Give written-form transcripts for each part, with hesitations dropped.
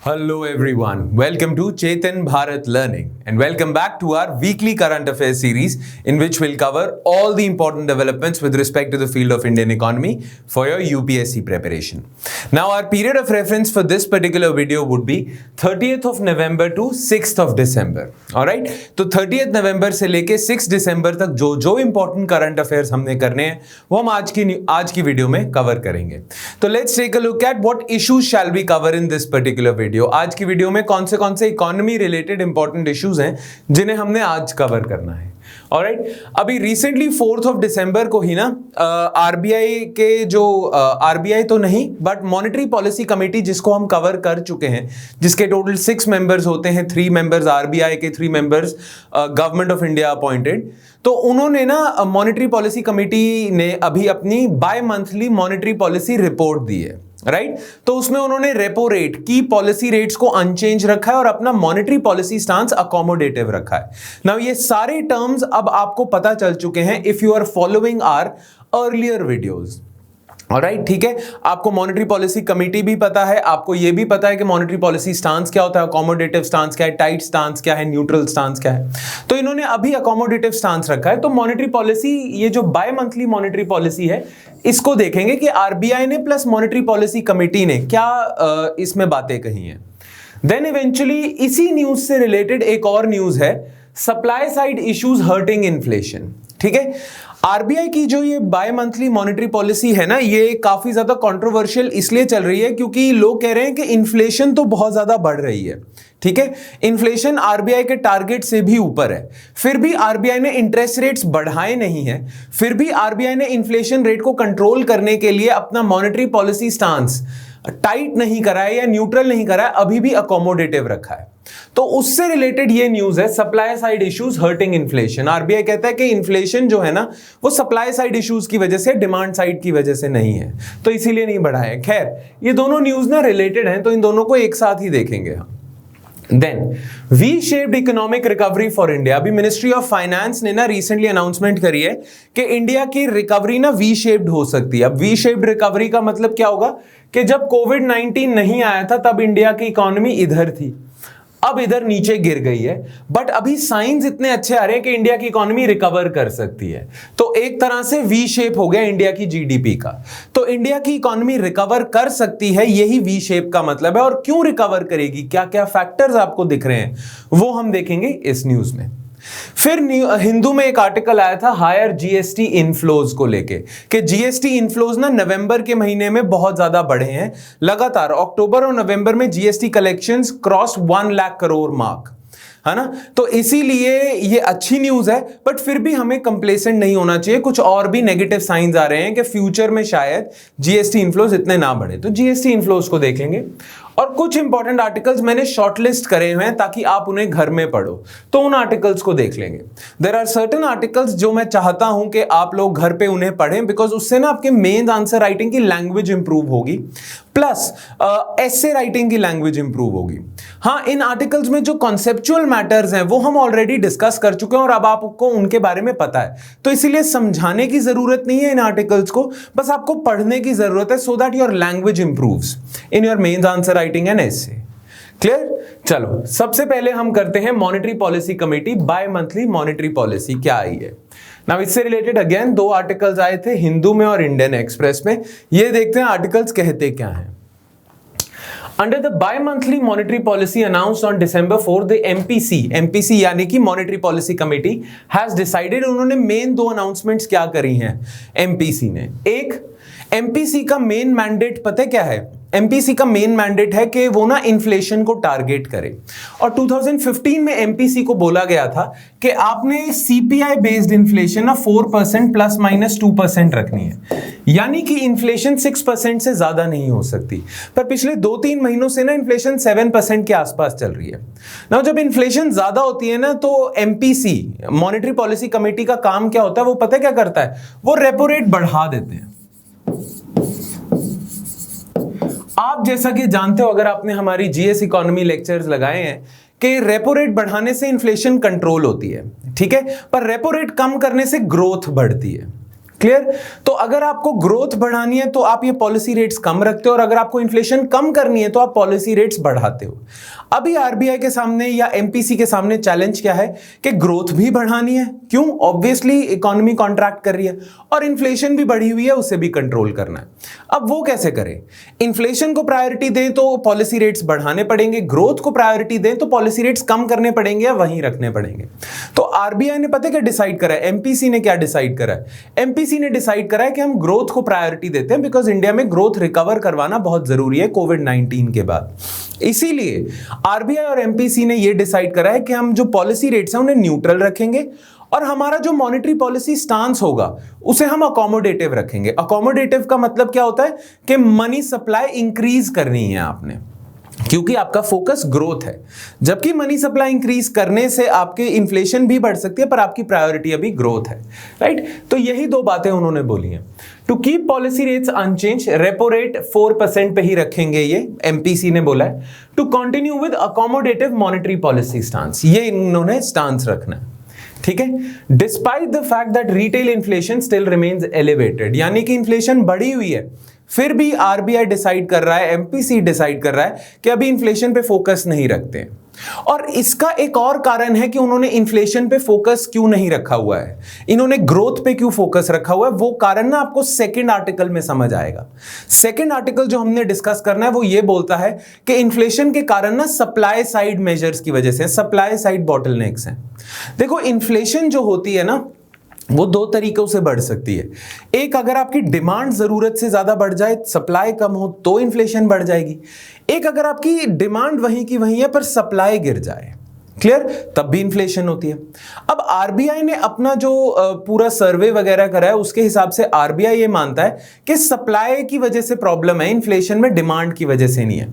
Hello everyone, welcome to Chetan Bharat Learning and welcome back to our weekly current affairs series in which we'll cover all the important developments with respect to the field of Indian economy for your UPSC preparation. Now our period of reference for this particular video would be 30th of November to 6th of December. Alright, तो 30th November से लेके 6 December तक जो important current affairs हमने करने हैं वो हम आज की वीडियो में कवर करेंगे. तो let's take a look at what issues shall we cover in this particular video. आज की वीडियो में कौन से इकोनॉमी रिलेटेड इंपॉर्टेंट इश्यूज हैं जिन्हें हमने आज कवर करना है. ऑलराइट, अभी रिसेंटली 4th of December को ही ना आरबीआई के जो आरबीआई तो नहीं बट मॉनेटरी पॉलिसी कमेटी जिसको हम कवर कर चुके हैं, जिसके टोटल 6 मेंबर्स होते हैं, 3 मेंबर्स आरबीआई के, 3 members government of India appointed. तो उन्होंने ना मॉनेटरी पॉलिसी कमेटी ने अभी अपनी bi monthly monetary policy report दी है. राइट, तो उसमें उन्होंने रेपो रेट की पॉलिसी रेट्स को अनचेंज रखा है और अपना मॉनेटरी पॉलिसी स्टांस अकोमोडेटिव रखा है. नाउ ये सारे टर्म्स अब आपको पता चल चुके हैं if you are following our earlier videos. Alright, ठीक है, आपको मॉनेटरी पॉलिसी कमेटी भी पता है, आपको यह भी पता है कि मॉनेटरी पॉलिसी स्टांस क्या होता है, अकोमोडेटिव स्टांस क्या है, टाइट स्टांस क्या है, न्यूट्रल स्टांस क्या है. तो इन्होंने अभी अकोमोडेटिव स्टांस रखा है. तो मॉनेटरी पॉलिसी, ये जो बाय मंथली मॉनेटरी पॉलिसी है, इसको देखेंगे कि आरबीआई ने प्लस मॉनेटरी पॉलिसी कमेटी ने क्या इसमें बातें कही हैं. देन इवेंचुअली इसी न्यूज से रिलेटेड एक और न्यूज है, supply side issues hurting inflation. ठीक है, आरबीआई की जो ये बाय मंथली मॉनेटरी पॉलिसी है ना, ये काफी ज्यादा कंट्रोवर्शियल इसलिए चल रही है क्योंकि लोग कह रहे हैं कि इन्फ्लेशन तो बहुत ज्यादा बढ़ रही है. ठीक है, इन्फ्लेशन आरबीआई के टारगेट से भी ऊपर है, फिर भी आरबीआई ने इंटरेस्ट रेट्स बढ़ाए नहीं है, फिर भी आरबीआई ने इन्फ्लेशन रेट को कंट्रोल करने के लिए अपना मॉनेटरी पॉलिसी स्टांस टाइट नहीं करा है या न्यूट्रल नहीं करा है, अभी भी अकोमोडेटिव रखा है. तो उससे रिलेटेड ये न्यूज है, supply side issues hurting inflation. RBI कहता है कि इन्फ्लेशन जो है ना वो सप्लाई साइड इश्यूज की वजह से, डिमांड साइड की वजह से नहीं है, तो इसीलिए नहीं बढ़ा है. खैर, ये दोनों न्यूज ना रिलेटेड हैं, तो इन दोनों को एक साथ ही देखेंगे हम. Then we shaped economic recovery for India. अभी मिनिस्ट्री ऑफ फाइनेंस ने ना रिसेंटली अनाउंसमेंट करी है कि इंडिया की रिकवरी ना वी शेप्ड हो सकती है. अब वी शेप्ड रिकवरी का मतलब क्या होगा कि जब कोविड-19 नहीं आया था तब इंडिया की इकोनॉमी इधर थी, अब इधर नीचे गिर गई है, बट अभी साइंस इतने अच्छे आ रहे हैं कि इंडिया की इकोनॉमी रिकवर कर सकती है. तो एक तरह से वी शेप हो गया इंडिया की जीडीपी का. तो इंडिया की इकोनॉमी रिकवर कर सकती है, यही वी शेप का मतलब है. और क्यों रिकवर करेगी, क्या क्या फैक्टर्स आपको दिख रहे हैं, वो हम देखेंगे इस न्यूज में. फिर हिंदू में एक आर्टिकल आया था हायर जीएसटी इनफ्लोज को लेके कि जीएसटी इनफ्लोज ना नवंबर के महीने में बहुत ज्यादा बढ़े हैं. लगातार अक्टूबर और नवंबर में GST collections cross 1 lakh crore mark, है ना. तो इसीलिए ये अच्छी न्यूज है, बट फिर भी हमें कंप्लेसेंट नहीं होना चाहिए. कुछ और भी नेगेटिव साइंस आ रहे हैं कि फ्यूचर में शायद जीएसटी इनफ्लोज इतने ना बढ़े. तो जीएसटी इनफ्लोज को देखेंगे और कुछ इंपॉर्टेंट आर्टिकल्स मैंने शॉर्टलिस्ट करे हुए हैं ताकि आप उन्हें घर में पढ़ो, तो उन आर्टिकल्स को देख लेंगे. देयर आर सर्टेन आर्टिकल्स जो मैं चाहता हूं कि आप लोग घर पे उन्हें पढ़ें, बिकॉज उससे ना आपके मेन आंसर राइटिंग की लैंग्वेज इंप्रूव होगी, प्लस एसे राइटिंग की लैंग्वेज इंप्रूव होगी. हाँ, इन आर्टिकल्स में जो कॉन्सेप्चुअल मैटर्स हैं वो हम ऑलरेडी डिस्कस कर चुके हैं और अब आपको उनके बारे में पता है, तो इसीलिए समझाने की जरूरत नहीं है इन आर्टिकल्स को, बस आपको पढ़ने की जरूरत है so that your language improves in your main answer writing and essay. Clear? चलो, सबसे पहले हम करते हैं monetary policy committee bye monthly monetary policy क्या आई है. नाउ इससे रिलेटेड अगेन 2 आर्टिकल्स आए थे, हिंदू में और इंडियन एक्सप्रेस में. ये देखते हैं आर्टिकल्स कहते क्या हैं. Under the bi-monthly monetary policy announced on December 4, the MPC यानी कि Monetary Policy Committee has decided. उन्होंने मेन 2 अनाउंसमेंट्स क्या करी हैं MPC ने. एक, MPC का मेन मैंडेट पता है क्या है? MPC का मेन मैंडेट है कि वो ना इन्फ्लेशन को टारगेट करे, और 2015 में MPC को बोला गया था कि आपने CPI बेस्ड इन्फ्लेशन ना 4% प्लस माइनस 2% रखनी है, यानी कि इन्फ्लेशन 6% से ज्यादा नहीं हो सकती. पर पिछले 2-3 महीनों से ना इन्फ्लेशन 7% के आसपास चल रही है. ना जब इन्फ्लेशन ज्यादा होती है ना तो MPC मॉनेटरी पॉलिसी कमेटी का काम क्या होता है, वो पता है क्या करता है, वो रेपो रेट बढ़ा देते हैं. आप जैसा कि जानते हो, अगर आपने हमारी जीएस इकोनॉमी लेक्चर्स लगाए हैं, कि रेपो रेट बढ़ाने से इन्फ्लेशन कंट्रोल होती है, ठीक है, पर रेपो रेट कम करने से ग्रोथ बढ़ती है. क्लियर? तो अगर आपको ग्रोथ बढ़ानी है तो आप ये पॉलिसी रेट्स कम रखते हो, और अगर आपको इन्फ्लेशन कम करनी है तो आप पॉलिसी रेट्स बढ़ाते हो। अभी आरबीआई के सामने या एमपीसी के सामने चैलेंज क्या है कि ग्रोथ भी बढ़ानी है, क्यों? ऑब्वियसली इकोनॉमी कॉन्ट्रैक्ट कर रही है और इन्फ्लेशन भी बढ़ी हुई है, उसे भी कंट्रोल करना है। अब वो कैसे करें? इन्फ्लेशन को प्रायोरिटी दें तो पॉलिसी रेट्स बढ़ाने पड़ेंगे, ग्रोथ को प्रायोरिटी दें तो पॉलिसी रेट्स कम करने पड़ेंगे या वहीं रखने पड़ेंगे। तो आरबीआई ने पता है क्या डिसाइड करा है? एमपीसी ने क्या डिसाइड करा है? एमपीसी ने डिसाइड करा है कि हम ग्रोथ को प्रायोरिटी देते हैं, बिकॉज इंडिया में ग्रोथ रिकवर करवाना बहुत जरूरी है कोविड-19 के बाद। इसीलिए आरबीआई और एमपीसी ने यह डिसाइड करा है कि हम जो पॉलिसी रेट्स हैं उन्हें न्यूट्रल रखेंगे, और हमारा जो मॉनेटरी पॉलिसी स्टांस होगा उसे हम अकोमोडेटिव रखेंगे। अकोमोडेटिव का मतलब क्या होता है कि मनी सप्लाई इंक्रीज करनी है आपने, क्योंकि आपका फोकस ग्रोथ है, जबकि मनी सप्लाई इंक्रीज करने से आपके इन्फ्लेशन भी बढ़ सकती है, पर आपकी प्रायोरिटी अभी ग्रोथ है, राइट? तो यही दो बातें उन्होंने बोली हैं। To keep policy rates unchanged, repo rate 4% पे ही रखेंगे, ये एमपीसी ने बोला है। To continue with accommodative monetary policy stance, ये इन्होंने स्टांस रखना है, ठीक है? Despite the fact that retail inflation still remains elevated, यानी कि इन्फ्लेशन बढ़ी हुई है, फिर भी आरबीआई डिसाइड कर रहा है, एमपीसी डिसाइड कर रहा है कि अभी इन्फ्लेशन पे फोकस नहीं रखते। और इसका एक और कारण है कि उन्होंने इन्फ्लेशन पे फोकस क्यों नहीं रखा हुआ है, इन्होंने ग्रोथ पे क्यों फोकस रखा हुआ है, वो कारण ना आपको सेकंड आर्टिकल में समझ आएगा। सेकंड आर्टिकल जो हमने डिस्कस करना है वो ये बोलता है कि इन्फ्लेशन के कारण ना सप्लाई साइड मेजर्स की वजह से, सप्लाई साइड बॉटलनेक्स हैं। देखो, इन्फ्लेशन जो होती है ना वो दो तरीकों से बढ़ सकती है। एक, अगर आपकी डिमांड जरूरत से ज्यादा बढ़ जाए, सप्लाई कम हो, तो इन्फ्लेशन बढ़ जाएगी। एक, अगर आपकी डिमांड वहीं की वहीं है पर सप्लाई गिर जाए, क्लियर, तब भी इन्फ्लेशन होती है। अब आरबीआई ने अपना जो पूरा सर्वे वगैरह करा है उसके हिसाब से आरबीआई ये मानता है कि सप्लाई की वजह से प्रॉब्लम है, इन्फ्लेशन में डिमांड की वजह से नहीं है।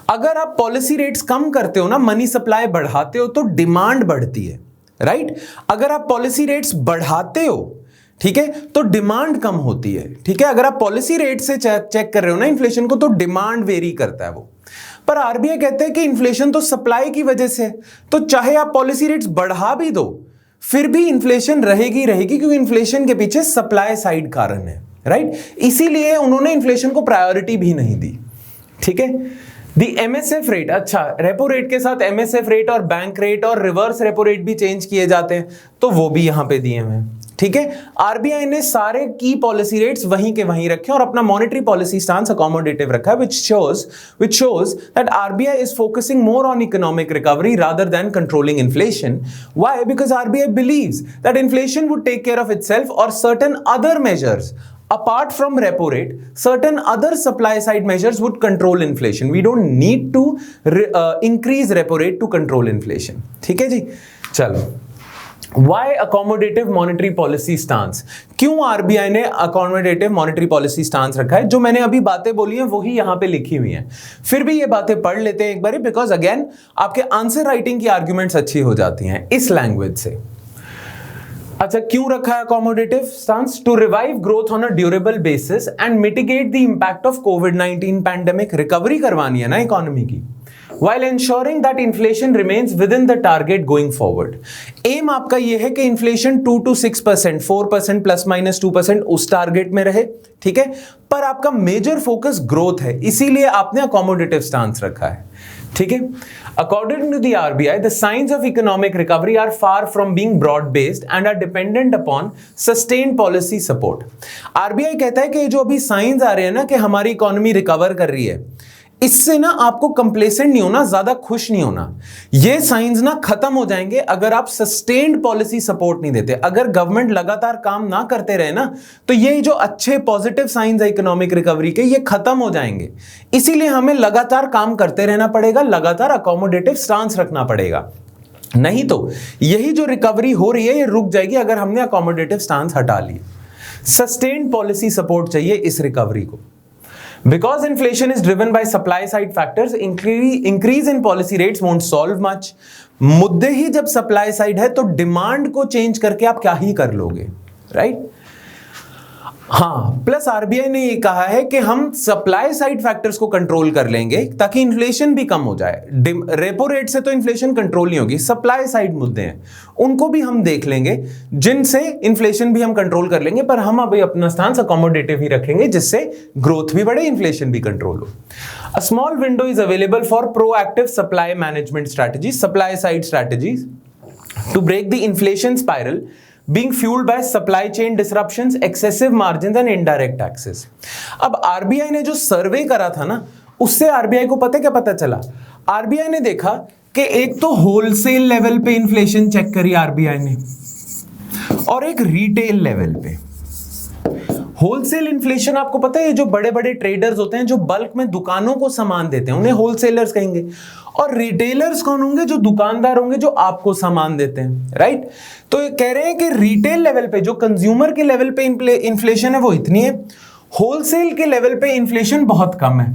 अगर आप पॉलिसी रेट्स कम करते हो ना, मनी सप्लाई बढ़ाते हो, तो डिमांड बढ़ती है, राइट? अगर आप पॉलिसी रेट्स बढ़ाते हो, ठीक है, तो डिमांड कम होती है, ठीक है? अगर आप पॉलिसी रेट से चेक कर रहे हो ना इन्फ्लेशन को, तो डिमांड वेरी करता है वो। पर आरबीआई कहते हैं कि इन्फ्लेशन तो सप्लाई की वजह से, तो चाहे आप पॉलिसी रेट्स बढ़ा भी दो फिर भी इन्फ्लेशन रहेगी, क्योंकि इन्फ्लेशन के पीछे सप्लाई साइड कारण है, राइट? इसीलिए उन्होंने इन्फ्लेशन को प्रायोरिटी भी नहीं दी, ठीक है? दी एमएसएफ रेट, अच्छा, रेपो रेट के साथ एमएसएफ रेट और बैंक रेट और रिवर्स रेपो रेट भी चेंज किए जाते हैं, तो वो भी यहां पे दिए हुए हैं, ठीक है? आरबीआई ने सारे की पॉलिसी रेट्स वहीं के वहीं रखे और अपना मॉनेटरी पॉलिसी स्टांस अकोमोडेटिव रखा है, which shows that RBI is focusing more on economic recovery rather than controlling inflation. Why? Because RBI believes that inflation would take care of itself, or certain other measures apart from repo rate, certain other supply side measures would control inflation. We don't need to increase repo rate to control inflation. ठीक है जी? चलो, Why accommodative monetary policy stance? क्यों RBI ने accommodative monetary policy stance रखा है? जो मैंने अभी बातें बोली हैं वही यहां पे लिखी हुई हैं, फिर भी ये बातें पढ़ लेते हैं एक बारी, बिकॉज अगेन आपके आंसर राइटिंग की आर्ग्यूमेंट्स अच्छी हो जाती हैं इस लैंग्वेज से। अच्छा, क्यों रखा है accommodative stance? To revive growth on a durable basis and mitigate the impact of कोविड-19 पैंडेमिक। रिकवरी करवानी है ना इकोनॉमी की, while ensuring that inflation remains within the target going forward. Aim आपका ये है कि इन्फ्लेशन 2 to 6%, 4% प्लस माइनस 2% उस टारगेट में रहे, ठीक है? पर आपका मेजर फोकस ग्रोथ है, इसीलिए आपने अकोमोडेटिव स्टांस रखा है, ठीक है? According to the RBI, the signs of economic recovery are far from being broad-based and are dependent upon sustained policy support. RBI कहता है कि जो अभी साइंस आ रहे हैं ना कि हमारी इकोनॉमी रिकवर कर रही है, इससे ना आपको कंप्लेसेंट नहीं होना, ज्यादा खुश नहीं होना। ये साइंस ना खत्म हो जाएंगे अगर आप सस्टेन्ड पॉलिसी सपोर्ट नहीं देते। अगर गवर्नमेंट लगातार काम ना करते रहे ना, तो ये जो अच्छे पॉजिटिव साइंस है इकोनॉमिक रिकवरी के, ये खत्म हो जाएंगे। इसीलिए हमें लगातार काम करते रहना पड़ेगा, लगातार अकोमोडेटिव स्टांस रखना पड़ेगा, नहीं तो यही जो रिकवरी हो रही है ये रुक जाएगी अगर हमने अकोमोडेटिव स्टांस हटा लिया। सस्टेन्ड पॉलिसी सपोर्ट चाहिए इस रिकवरी को। Because inflation is driven by supply side factors, increase in policy rates won't solve much. मुद्दे ही जब सप्लाई साइड है तो डिमांड को चेंज करके आप क्या ही कर लोगे, राइट? हाँ, प्लस आरबीआई ने ये कहा है कि हम सप्लाई साइड फैक्टर्स को कंट्रोल कर लेंगे ताकि इन्फ्लेशन भी कम हो जाए। रेपो रेट से तो इन्फ्लेशन कंट्रोल नहीं होगी, सप्लाई साइड मुद्दे हैं उनको भी हम देख लेंगे जिनसे इन्फ्लेशन भी हम कंट्रोल कर लेंगे, पर हम अभी अपना स्टांस अकोमोडेटिव ही रखेंगे जिससे ग्रोथ भी बढ़े, इन्फ्लेशन भी कंट्रोल हो। A small window is available for proactive supply management strategies, supply side strategies to break the inflation spiral being fueled by supply chain disruptions, excessive margins and indirect taxes। अब RBI ने जो सर्वे करा था ना, उससे RBI को पता क्या पता चला? आरबीआई ने देखा कि एक तो होलसेल लेवल पे इन्फ्लेशन चेक करी आरबीआई ने और एक रिटेल लेवल पे। होलसेल इन्फ्लेशन आपको पता है, ये जो बड़े बड़े ट्रेडर्स होते हैं जो बल्क में दुकानों को सामान देते हैं उन्हें होलसेलर्स कहेंगे, और रिटेलर्स कौन होंगे? जो दुकानदार होंगे जो आपको सामान देते हैं, राइट। तो ये कह रहे हैं कि रिटेल लेवल पे जो कंज्यूमर के लेवल पे इन्फ्लेशन है वो इतनी है, होलसेल के लेवल पे इन्फ्लेशन बहुत कम है,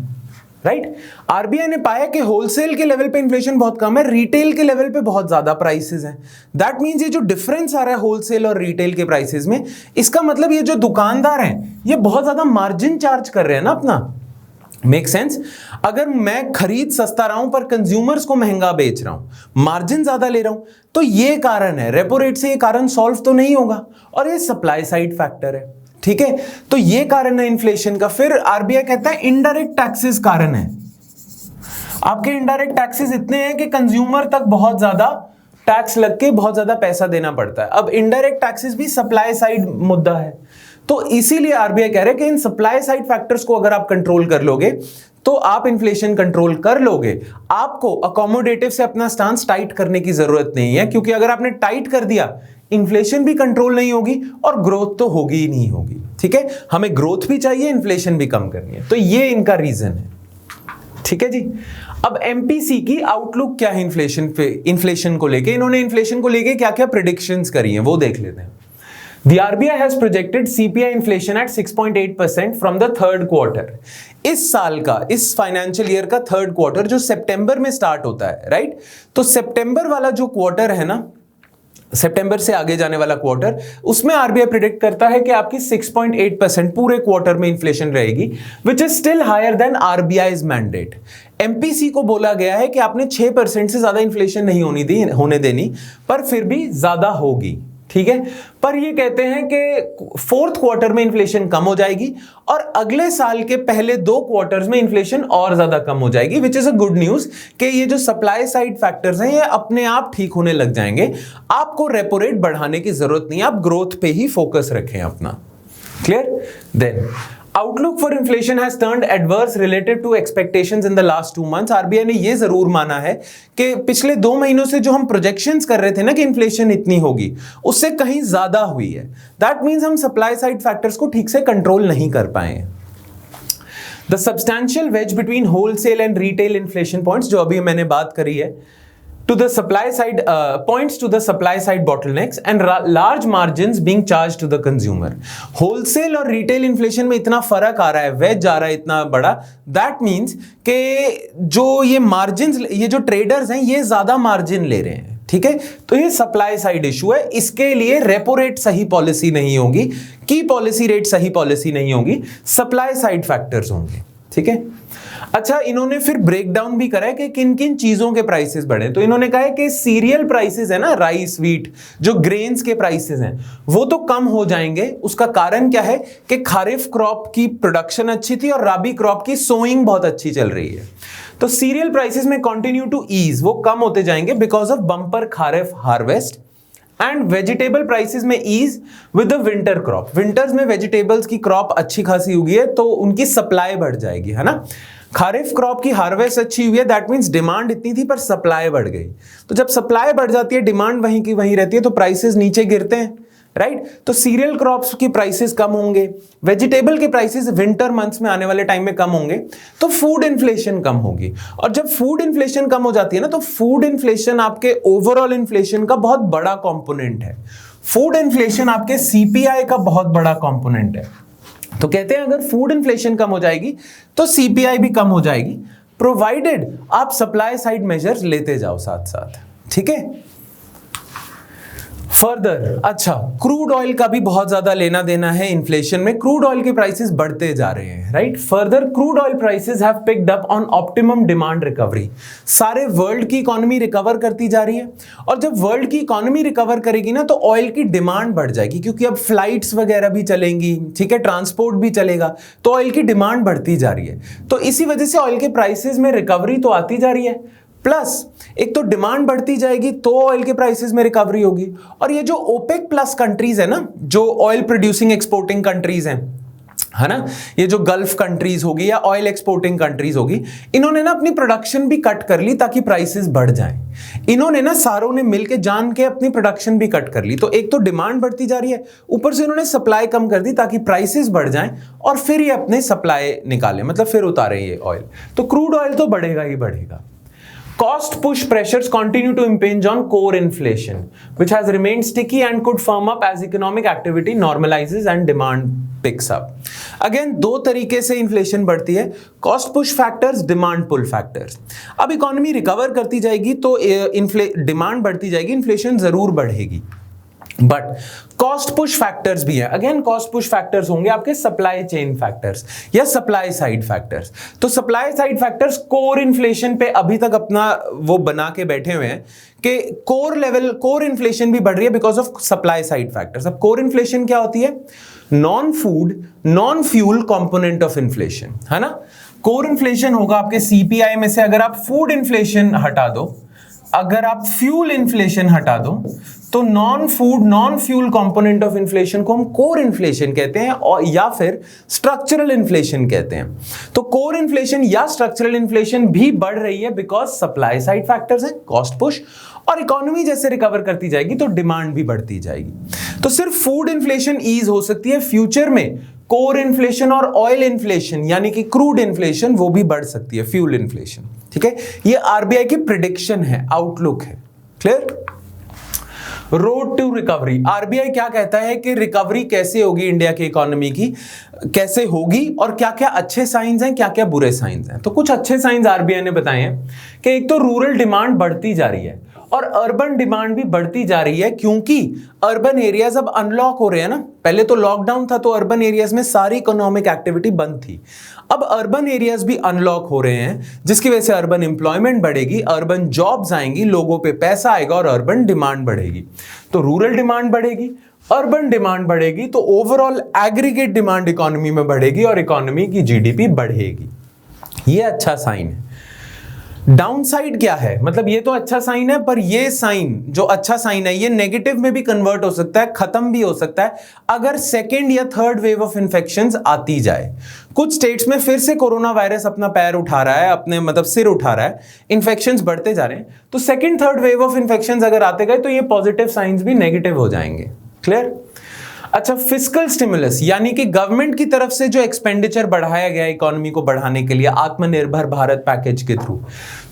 राइट। आरबीआई ने पाया कि होलसेल के लेवल पे इन्फ्लेशन बहुत कम है, रिटेल के लेवल पे बहुत ज्यादा प्राइसेस हैं। दैट मींस ये जो डिफरेंस आ रहा है होलसेल और रिटेल के प्राइसेस में, इसका मतलब ये जो दुकानदार हैं ये बहुत ज्यादा मार्जिन चार्ज कर रहे हैं ना अपना। Make sense? अगर मैं खरीद सस्ता रहा हूं पर कंज्यूमर्स को महंगा बेच रहा हूं, मार्जिन ज्यादा ले रहा हूं, तो ये कारण है। रेपो रेट से ये कारण सॉल्व तो नहीं होगा, और ये सप्लाई साइड फैक्टर है, ठीक है। तो ये कारण है इन्फ्लेशन का। फिर आरबीआई कहता है इनडायरेक्ट टैक्सेस कारण है। आपके इनडायरेक्ट टैक्सेस इतने हैं कि कंज्यूमर तक बहुत ज्यादा टैक्स लग के बहुत ज्यादा पैसा देना पड़ता है। अब इनडायरेक्ट टैक्सेस भी सप्लाई साइड मुद्दा है, तो इसीलिए आरबीआई कह रहे हैं कि इन सप्लाई साइड फैक्टर्स को अगर आप कंट्रोल कर लोगे तो आप इन्फ्लेशन कंट्रोल कर लोगे। आपको अकोमोडेटिव से अपना स्टांस टाइट करने की जरूरत नहीं है, क्योंकि अगर आपने टाइट कर दिया इन्फ्लेशन भी कंट्रोल नहीं होगी और ग्रोथ तो होगी ही नहीं होगी, ठीक है। हमें ग्रोथ भी चाहिए, इन्फ्लेशन भी कम करनी है, तो ये इनका रीजन है, ठीक है जी। अब एमपीसी की आउटलुक क्या है इन्फ्लेशन को लेके? इन्होंने इन्फ्लेशन को लेके क्या क्या प्रेडिक्शंस करी हैं वो देख लेते हैं। The RBI has projected CPI inflation at 6.8% from the third quarter। इस साल का, इस फाइनेंशियल ईयर का थर्ड क्वार्टर जो सितंबर में स्टार्ट होता है, राइट। तो सितंबर वाला जो क्वार्टर है ना, सितंबर से आगे जाने वाला क्वार्टर, उसमें आरबीआई प्रिडिक्ट करता है कि आपकी 6.8% पूरे क्वार्टर में इन्फ्लेशन रहेगी, which is still higher than RBI's mandate. MPC को बोला गया है कि आपने 6% से ज्यादा इन्फ्लेशन नहीं होने देनी, पर फिर भी ज्यादा होगी, ठीक है। पर ये कहते हैं कि फोर्थ क्वार्टर में इन्फ्लेशन कम हो जाएगी और अगले साल के पहले 2 क्वार्टर्स में इन्फ्लेशन और ज्यादा कम हो जाएगी, which is a good news कि ये जो सप्लाई साइड फैक्टर्स हैं ये अपने आप ठीक होने लग जाएंगे। आपको रेपो रेट बढ़ाने की जरूरत नहीं है, आप ग्रोथ पे ही फोकस रखें अपना। Clear? Then outlook for inflation has turned adverse related to expectations in the last 2 months. RBI ने ये जरूर माना है कि पिछले 2 महीनों से जो हम प्रोजेक्शंस कर रहे थे ना कि इन्फ्लेशन इतनी होगी, उससे कहीं ज्यादा हुई है। दैट मींस हम सप्लाई साइड फैक्टर्स को ठीक से कंट्रोल नहीं कर पाए हैं। The substantial wedge between wholesale and retail inflation points, जो अभी मैंने बात करी है, to the supply side points to the supply side bottlenecks and large margins being charged to the consumer। wholesale और retail inflation में इतना फर्क आ रहा है, वेज जा रहा है इतना बड़ा, that means कि जो ये margins, ये जो traders हैं ये ज्यादा margin ले रहे हैं, ठीक है। तो ये सप्लाई साइड इशू है, इसके लिए रेपो रेट सही पॉलिसी नहीं होगी, की पॉलिसी रेट सही पॉलिसी नहीं होगी, सप्लाई साइड फैक्टर्स होंगे, ठीक है। अच्छा, इन्होंने फिर ब्रेक डाउन भी करा है कि किन किन चीजों के प्राइसेस बढ़े। तो इन्होंने कहा है कि सीरियल प्राइसेस है ना, राइस, व्हीट, जो ग्रेन्स के प्राइसेस हैं वो तो कम हो जाएंगे। उसका कारण क्या है कि खारिफ क्रॉप की प्रोडक्शन अच्छी थी और राबी क्रॉप की सोइंग बहुत अच्छी चल रही है, तो सीरियल प्राइसेस में कंटिन्यू टू ईज, वो कम होते जाएंगे because of bumper kharif harvest. And vegetable prices में ease with the winter crop, winters में वेजिटेबल्स की क्रॉप अच्छी खासी उगी है तो उनकी सप्लाई बढ़ जाएगी, है ना। खारिफ क्रॉप की हार्वेस्ट अच्छी हुई है, दैट मींस डिमांड इतनी थी पर सप्लाई बढ़ गई। तो जब सप्लाई बढ़ जाती है, डिमांड वहीं की वहीं रहती है, तो प्राइसेस नीचे गिरते हैं, राइट। तो सीरियल क्रॉप्स की प्राइसेस कम होंगे, वेजिटेबल के प्राइसेस विंटर मंथ्स में आने वाले टाइम में कम होंगे, तो फूड इन्फ्लेशन कम होगी। और जब फूड इन्फ्लेशन कम हो जाती है ना, तो फूड इन्फ्लेशन आपके ओवरऑल इन्फ्लेशन का बहुत बड़ा कंपोनेंट है। फूड इन्फ्लेशन आपके सीपीआई का बहुत बड़ा कंपोनेंट है। तो कहते हैं अगर फूड इन्फ्लेशन कम हो जाएगी तो सीपीआई भी कम हो जाएगी, प्रोवाइडेड आप सप्लाई साइड मेजर्स लेते जाओ साथ साथ, ठीक है। फर्दर, अच्छा, क्रूड ऑयल का भी बहुत ज्यादा लेना देना है इन्फ्लेशन में। क्रूड ऑयल के प्राइसेस बढ़ते जा रहे हैं, right. Further, crude oil prices have picked up on optimum demand recovery. सारे वर्ल्ड की इकोनॉमी रिकवर करती जा रही है, और जब वर्ल्ड की इकोनॉमी रिकवर करेगी ना, तो ऑयल की डिमांड बढ़ जाएगी, क्योंकि अब फ्लाइट्स वगैरह भी चलेंगी, ठीक है, ट्रांसपोर्ट भी चलेगा, तो ऑयल की डिमांड बढ़ती जा रही है। तो इसी वजह से ऑयल के प्राइसेस में रिकवरी तो आती जा रही है, प्लस एक तो डिमांड बढ़ती जाएगी तो ऑयल के प्राइसेस में रिकवरी होगी। और ये जो ओपेक प्लस कंट्रीज है ना, जो ऑयल प्रोड्यूसिंग एक्सपोर्टिंग कंट्रीज हैं, है ना, ये जो गल्फ कंट्रीज होगी या ऑयल एक्सपोर्टिंग कंट्रीज होगी, इन्होंने ना अपनी प्रोडक्शन भी कट कर ली ताकि प्राइसेस बढ़ जाएं। इन्होंने ना सारों ने मिलकर जान के अपनी प्रोडक्शन भी कट कर ली। तो एक तो डिमांड बढ़ती जा रही है, ऊपर से इन्होंने सप्लाई कम कर दी ताकि प्राइसेस बढ़ जाएं, और फिर ये अपने सप्लाई निकाले, मतलब फिर उतारे ये ऑयल। तो क्रूड ऑयल तो बढ़ेगा ही बढ़ेगा। Cost push pressures continue to impinge on core inflation, which has remained sticky and could firm up as economic activity normalizes and demand picks up. Again, दो तरीके से इन्फ्लेशन बढ़ती है, cost push factors, demand pull factors. अब economy recover करती जाएगी तो demand बढ़ती जाएगी, इन्फ्लेशन जरूर बढ़ेगी। बट कॉस्ट पुश फैक्टर्स भी है। अगेन, कॉस्ट पुश फैक्टर्स होंगे आपके सप्लाई चेन फैक्टर्स या सप्लाई साइड फैक्टर्स। तो supply side factors core inflation पे अभी तक अपना वो बना के बैठे हुए हैं कि कोर इन्फ्लेशन भी बढ़ रही है because of supply side factors. अब कोर इन्फ्लेशन क्या होती है? Non food non fuel component of inflation, है ना। कोर इन्फ्लेशन होगा आपके सीपीआई में से अगर आप फूड इन्फ्लेशन हटा दो, अगर आप फ्यूल इन्फ्लेशन हटा दो, तो non food non fuel component of inflation को हम कोर इन्फ्लेशन कहते हैं, और या फिर स्ट्रक्चरल इन्फ्लेशन कहते हैं। तो कोर इन्फ्लेशन या स्ट्रक्चरल इन्फ्लेशन भी बढ़ रही है बिकॉज सप्लाई साइड फैक्टर्स हैं, कॉस्ट पुश, और इकोनॉमी जैसे रिकवर करती जाएगी तो डिमांड भी बढ़ती जाएगी। तो सिर्फ फूड इन्फ्लेशन ईज हो सकती है, फ्यूचर में कोर इन्फ्लेशन और ऑयल इन्फ्लेशन यानी कि क्रूड इन्फ्लेशन वो भी बढ़ सकती है, फ्यूल इन्फ्लेशन, ठीक है। ये आरबीआई की प्रिडिक्शन है, आउटलुक है। Clear? Road to recovery, RBI क्या कहता है कि रिकवरी कैसे होगी इंडिया की इकोनॉमी की, कैसे होगी, और क्या क्या अच्छे साइंस हैं, क्या क्या बुरे साइंस हैं। तो कुछ अच्छे साइंस आरबीआई ने बताए हैं कि एक तो रूरल डिमांड बढ़ती जा रही है और अर्बन डिमांड भी बढ़ती जा रही है, क्योंकि अर्बन एरियाज अब अनलॉक हो रहे हैं ना। पहले तो लॉकडाउन था तो अर्बन एरियाज में सारी इकोनॉमिक एक्टिविटी बंद थी, अब अर्बन एरियाज भी अनलॉक हो रहे हैं, जिसकी वजह से अर्बन एम्प्लॉयमेंट बढ़ेगी, अर्बन जॉब्स आएंगी, लोगों पे पैसा आएगा और अर्बन डिमांड बढ़ेगी। तो रूरल डिमांड बढ़ेगी, अर्बन डिमांड बढ़ेगी, तो ओवरऑल एग्रीगेट डिमांड इकोनॉमी में बढ़ेगी और इकोनॉमी की जीडीपी बढ़ेगी। ये अच्छा साइन है। डाउनसाइड क्या है? मतलब ये तो अच्छा साइन है, पर ये साइन जो अच्छा साइन है ये नेगेटिव में भी कन्वर्ट हो सकता है, खत्म भी हो सकता है अगर सेकेंड या थर्ड वेव ऑफ इन्फेक्शंस आती जाए। कुछ स्टेट्स में फिर से कोरोना वायरस अपना पैर उठा रहा है, अपने मतलब सिर उठा रहा है, इन्फेक्शंस बढ़ते जा रहे हैं। तो second third wave of infections अगर आते गए तो ये पॉजिटिव साइंस भी नेगेटिव हो जाएंगे। क्लियर? अच्छा, फिस्कल स्टिमुलस यानी कि गवर्नमेंट की तरफ से जो एक्सपेंडिचर बढ़ाया गया इकोनॉमी को बढ़ाने के लिए आत्मनिर्भर भारत पैकेज के थ्रू,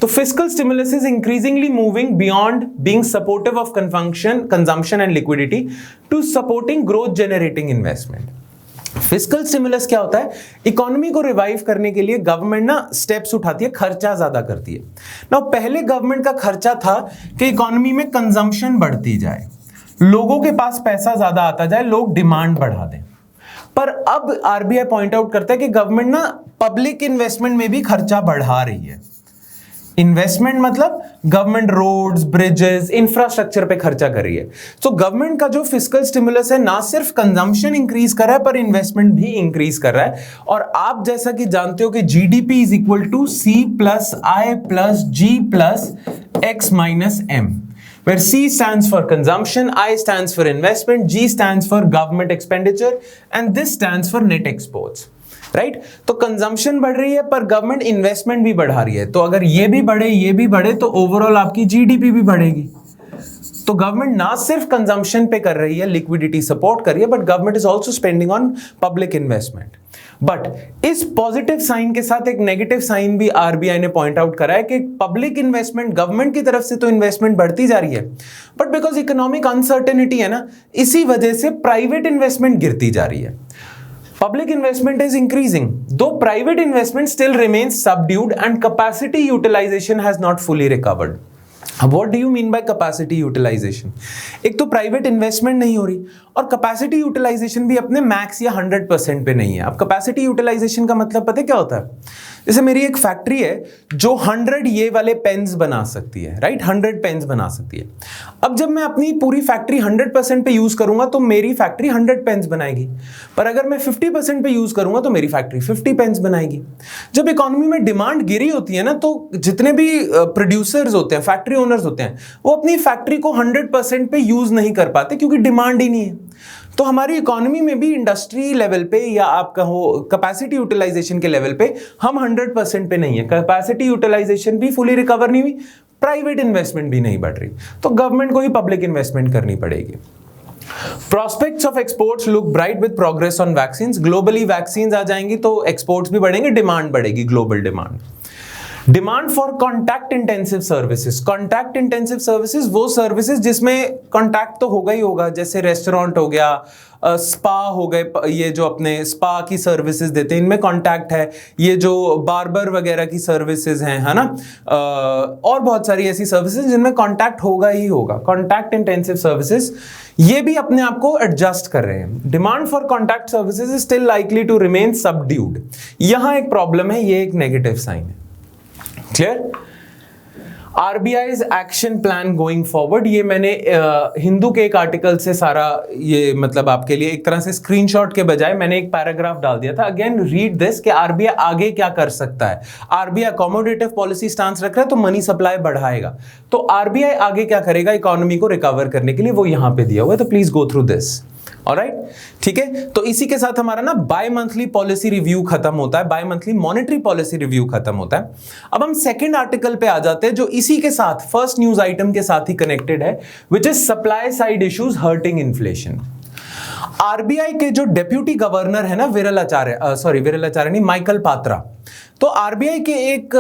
तो fiscal stimulus is increasingly moving beyond being supportive of consumption and liquidity to supporting growth generating investment. Fiscal stimulus क्या होता है? इकोनॉमी को रिवाइव करने के लिए गवर्नमेंट ना स्टेप्स उठाती है, खर्चा ज्यादा करती है ना। पहले गवर्नमेंट का खर्चा था कि इकोनॉमी में कंजम्पशन बढ़ती जाए, लोगों के पास पैसा ज्यादा आता जाए, लोग डिमांड बढ़ा दें। पर अब आरबीआई पॉइंट आउट करता है कि गवर्नमेंट ना पब्लिक इन्वेस्टमेंट में भी खर्चा बढ़ा रही है। इन्वेस्टमेंट मतलब गवर्नमेंट रोड्स, ब्रिजेस, इंफ्रास्ट्रक्चर पे खर्चा कर रही है। तो गवर्नमेंट का जो फिस्कल स्टिमुलस है ना सिर्फ कंजम्पशन इंक्रीज कर रहा है पर इन्वेस्टमेंट भी इंक्रीज कर रहा है। और आप जैसा कि जानते हो कि GDP is equal to C plus I plus G plus X minus M, where C stands for consumption, I stands for investment, G stands for government expenditure and this stands for net exports, right? तो consumption बढ़ रही है पर government investment भी बढ़ा रही है। तो अगर ये भी बढ़े तो ओवरऑल आपकी जीडीपी भी बढ़ेगी। तो गवर्नमेंट ना सिर्फ कंजम्पशन पे कर रही है, लिक्विडिटी सपोर्ट कर रही है, but government is also spending on public investment. But इस पॉजिटिव साइन के साथ एक नेगेटिव साइन भी आरबीआई ने पॉइंट आउट करा है कि पब्लिक इन्वेस्टमेंट, गवर्नमेंट की तरफ से तो इन्वेस्टमेंट बढ़ती जा रही है, बट बिकॉज इकोनॉमिक अनसर्टेनिटी है ना, इसी वजह से प्राइवेट इन्वेस्टमेंट गिरती जा रही है। Public investment is increasing, though private investment still remains subdued and capacity utilization has not fully recovered. अब what do you mean by capacity utilisation? एक तो प्राइवेट इन्वेस्टमेंट नहीं हो रही और कैपेसिटी यूटिलाइजेशन भी अपने मैक्स या 100% पे नहीं है। अब कैपेसिटी यूटिलाइजेशन का मतलब पता है क्या होता है? जैसे मेरी एक फैक्ट्री है जो 100 ये वाले पेन्स बना सकती है, राइट, 100 पेन्स बना सकती है। अब जब मैं अपनी पूरी फैक्ट्री 100% पे यूज करूंगा तो मेरी फैक्ट्री 100 पेन्स बनाएगी, पर अगर मैं 50% पे यूज करूंगा तो मेरी फैक्ट्री 50 पेन्स बनाएगी। जब इकोनॉमी में डिमांड गिरी होती है ना, तो जितने भी प्रोड्यूसर्स होते हैं, फैक्ट्री ओनर्स होते हैं, वो अपनी फैक्ट्री को 100% पे यूज नहीं कर पाते क्योंकि डिमांड ही नहीं है। तो हमारी इकोनॉमी में भी इंडस्ट्री लेवल पे या आप कहो कैपेसिटी यूटिलाइजेशन के लेवल पे हम 100% पे नहीं है। कैपेसिटी यूटिलाइजेशन भी फुली रिकवर नहीं हुई, प्राइवेट इन्वेस्टमेंट भी नहीं बढ़ रही, तो गवर्नमेंट को ही पब्लिक इन्वेस्टमेंट करनी पड़ेगी। Prospects of exports look bright with progress on vaccines. Globally vaccines आ जाएंगी तो exports भी बढ़ेंगे, डिमांड बढ़ेगी, global demand. Demand for contact intensive services. Contact intensive services वो सर्विसेज जिसमें कॉन्टैक्ट तो होगा ही होगा, जैसे रेस्टोरेंट हो गया, स्पा हो गए, ये जो अपने स्पा की सर्विसेज देते हैं इनमें कॉन्टैक्ट है, ये जो बार्बर वगैरह की सर्विसेज हैं, है ना, और बहुत सारी ऐसी सर्विसेज जिनमें कॉन्टैक्ट होगा ही होगा, कॉन्टैक्ट इंटेंसिव सर्विसेज, ये भी अपने आप को एडजस्ट कर रहे हैं। Demand for contact services is still likely to remain subdued. यहां एक प्रॉब्लम है, ये एक नेगेटिव साइन है। Clear? RBI's action plan going forward, ये मैंने हिंदू के एक आर्टिकल से सारा ये मतलब आपके लिए एक तरह से स्क्रीनशॉट के बजाय मैंने एक पैराग्राफ डाल दिया था। अगेन रीड दिस कि RBI आगे क्या कर सकता है। RBI अकोमोडेटिव पॉलिसी स्टांस रख रहा है तो मनी सप्लाई बढ़ाएगा, तो RBI आगे क्या करेगा इकोनॉमी को रिकवर करने के लिए, वो यहां पे दिया हुआ है, तो please go through this. Alright, ठीक है, तो इसी के साथ हमारा ना बाय मंथली पॉलिसी रिव्यू खत्म होता है, bye monthly monetary policy review खत्म होता है। अब हम सेकंड आर्टिकल पे आ जाते हैं जो इसी के साथ फर्स्ट न्यूज आइटम के साथ ही कनेक्टेड है, which is supply side issues hurting inflation. RBI के जो डेप्यूटी गवर्नर है ना विरल आचार्य नहीं, माइकल पात्रा, तो आरबीआई के एक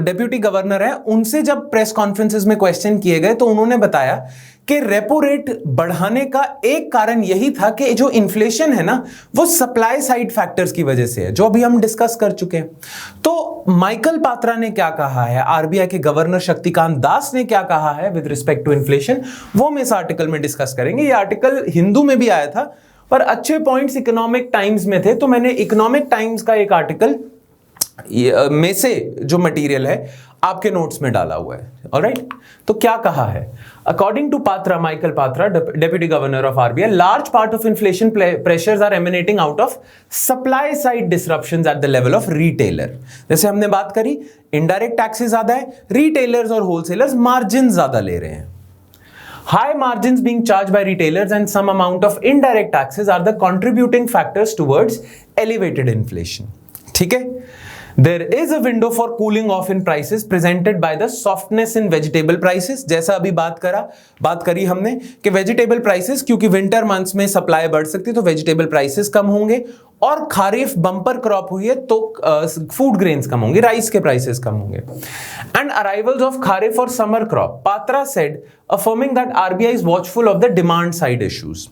डेप्यूटी गवर्नर है, उनसे जब प्रेस कॉन्फ्रेंसेस में क्वेश्चन किए गए तो उन्होंने बताया कि रेपो रेट बढ़ाने का एक कारण यही था कि जो इन्फ्लेशन है ना वो सप्लाई साइड फैक्टर्स की वजह से है, जो अभी हम डिस्कस कर चुके हैं। तो माइकल पात्रा ने क्या कहा है, आरबीआई के गवर्नर शक्तिकांत दास ने क्या कहा है विद रिस्पेक्ट टू इन्फ्लेशन, वो हम इस आर्टिकल में डिस्कस करेंगे। ये आर्टिकल हिंदू में भी आया था पर अच्छे पॉइंट्स इकोनॉमिक टाइम्स में थे, तो मैंने इकोनॉमिक टाइम्स का एक आर्टिकल में से जो मटेरियल है आपके नोट्स में डाला हुआ है। ऑलराइट, तो क्या कहा है, according to Patra, Michael Patra, deputy governor of RBI, large part of inflation pressures are emanating out of supply side disruptions at the level of retailer. जैसे हमने बात करी, इनडायरेक्ट टैक्सेस ज्यादा है, रिटेलर्स और होलसेलर्स मार्जिन ज्यादा ले रहे हैं। High margins being charged by retailers and some amount of indirect taxes are the contributing factors towards elevated inflation. ठीक है? There is a window for cooling off in prices presented by the softness in vegetable prices. जैसा अभी बात करी हमने कि vegetable prices, क्योंकि winter months में सप्लाई बढ़ सकती है तो वेजिटेबल प्राइसेस कम होंगे, और खारिफ बंपर क्रॉप हुई है तो फूड ग्रेन्स कम होंगे, राइस के प्राइसेस कम होंगे। एंड अराइवल्स ऑफ खारिफ और summer crop, Patra said affirming that RBI is watchful of the demand side issues.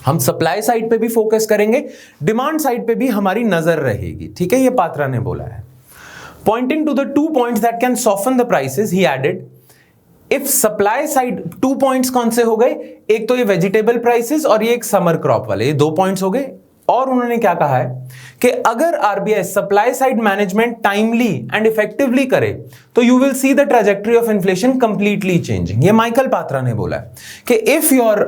हम सप्लाई साइड पे भी फोकस करेंगे, डिमांड साइड पे भी हमारी नजर रहेगी। ठीक है, ये पात्रा ने बोला है। Pointing to the 2 points that can soften the prices, he added if supply side, 2 points कौन से हो गए, एक तो ये वेजिटेबल प्राइसेस और ये एक समर क्रॉप वाले, ये 2 पॉइंट्स हो गए। और उन्होंने क्या कहा है कि अगर RBI supply side management timely and effectively करे तो you will see the trajectory of inflation completely changing. ये माइकल पात्रा ने बोला है कि if your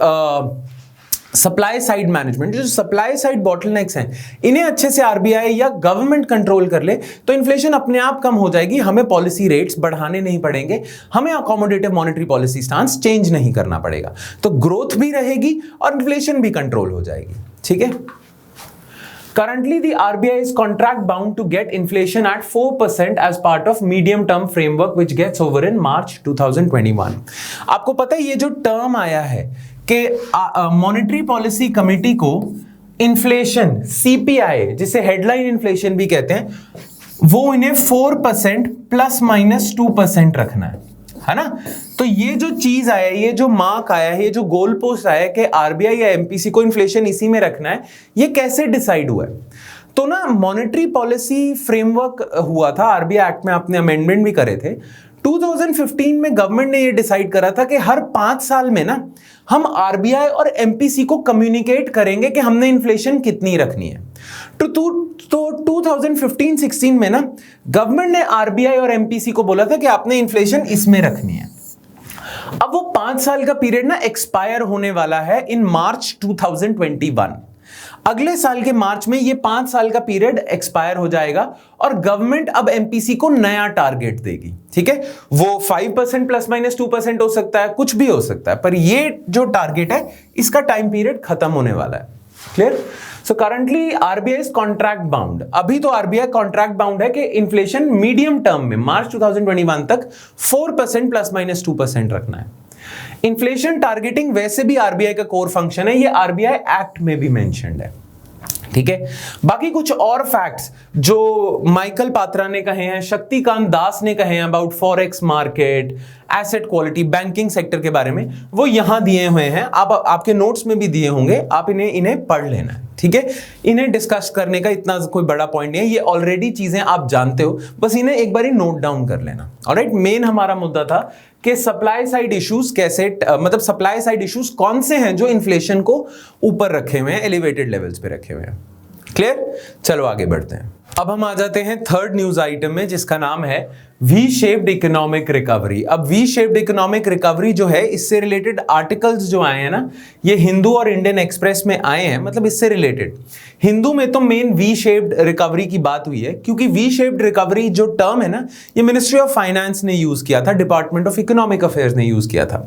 supply side management, जो सप्लाई साइड बॉटलनेक्स हैं, इन्हें अच्छे से आरबीआई या गवर्नमेंट कंट्रोल कर ले तो इन्फ्लेशन अपने आप कम हो जाएगी, हमें पॉलिसी रेट्स बढ़ाने नहीं पड़ेंगे, हमें accommodative monetary policy stance change नहीं करना पड़ेगा, तो ग्रोथ भी रहेगी और इन्फ्लेशन भी कंट्रोल हो जाएगी। ठीक है, currently the RBI is contract bound to get inflation at 4% as part of medium term framework which gets over in March 2021। आपको पता है ये जो टर्म आया है कि मॉनेटरी पॉलिसी कमेटी को इन्फ्लेशन सीपीआई, जिसे हेडलाइन इन्फ्लेशन भी कहते हैं, वो इन्हें 4% ±2% रखना है ना। तो ये जो चीज आया, ये जो मार्क आया है, ये जो गोल पोस्ट आया है कि आरबीआई या एमपीसी को इन्फ्लेशन इसी में रखना है, ये कैसे डिसाइड हुआ है? तो ना मॉनेटरी पॉलिसी फ्रेमवर्क हुआ था, आरबीआई एक्ट में आपने अमेंडमेंट भी करे थे, 2015 में गवर्नमेंट ने ये डिसाइड करा था कि हर 5 साल में ना हम आरबीआई और एमपीसी को कम्युनिकेट करेंगे कि हमने इन्फ्लेशन कितनी रखनी है। तो 2015-16 में ना गवर्नमेंट ने आरबीआई और एमपीसी को बोला था कि आपने इन्फ्लेशन इसमें रखनी है। अब वो 5 साल का पीरियड ना एक्सपायर होने वाला है इन मार्च 2021। अगले साल के मार्च में ये 5 साल का पीरियड एक्सपायर हो जाएगा और गवर्नमेंट अब एमपीसी को नया टारगेट देगी। ठीक है, वो 5% ±2% हो सकता है, कुछ भी हो सकता है, पर ये जो टारगेट है इसका टाइम पीरियड खत्म होने वाला है। Clear? So currently RBI is contract bound. अभी तो आरबीआई कॉन्ट्रैक्ट बाउंड है कि इन्फ्लेशन मीडियम टर्म में मार्च 2021 तक 4% ±2% रखना है। इन्फ्लेशन टारगेटिंग वैसे भी आरबीआई का कोर फंक्शन है, ये आरबीआई एक्ट में भी मेंशन्ड है। ठीक है, बाकी कुछ और फैक्ट्स जो माइकल पात्रा ने कहे हैं, शक्तिकांत दास ने कहे हैं about forex market, asset quality, banking sector के बारे में, वो यहां दिए हुए हैं। आपके नोट्स में भी दिए होंगे, आप इन्हें पढ़ लेना है। ठीक है, इन्हें डिस्कस करने का इतना कोई बड़ा पॉइंट नहीं है, ये ऑलरेडी चीजें आप जानते हो, बस इन्हें एक बार नोट डाउन कर लेना। ऑलराइट, मेन हमारा मुद्दा था कि सप्लाई साइड इश्यूज कैसे, मतलब सप्लाई साइड इश्यूज कौन से हैं जो इन्फ्लेशन को ऊपर रखे हुए हैं, एलिवेटेड लेवल्स पे रखे हुए हैं। क्लियर? चलो आगे बढ़ते हैं। अब हम आ जाते हैं थर्ड न्यूज आइटम में, जिसका नाम है वी शेप्ड इकोनॉमिक रिकवरी। अब वी शेप्ड इकोनॉमिक रिकवरी जो है, इससे रिलेटेड आर्टिकल्स जो आए हैं ना, ये हिंदू और इंडियन एक्सप्रेस में आए हैं। मतलब इससे रिलेटेड हिंदू में तो मेन वी शेप्ड रिकवरी की बात हुई है, क्योंकि वी शेप्ड रिकवरी जो टर्म है ना, ये मिनिस्ट्री ऑफ फाइनेंस ने यूज किया था, डिपार्टमेंट ऑफ इकोनॉमिक अफेयर्स ने यूज किया था।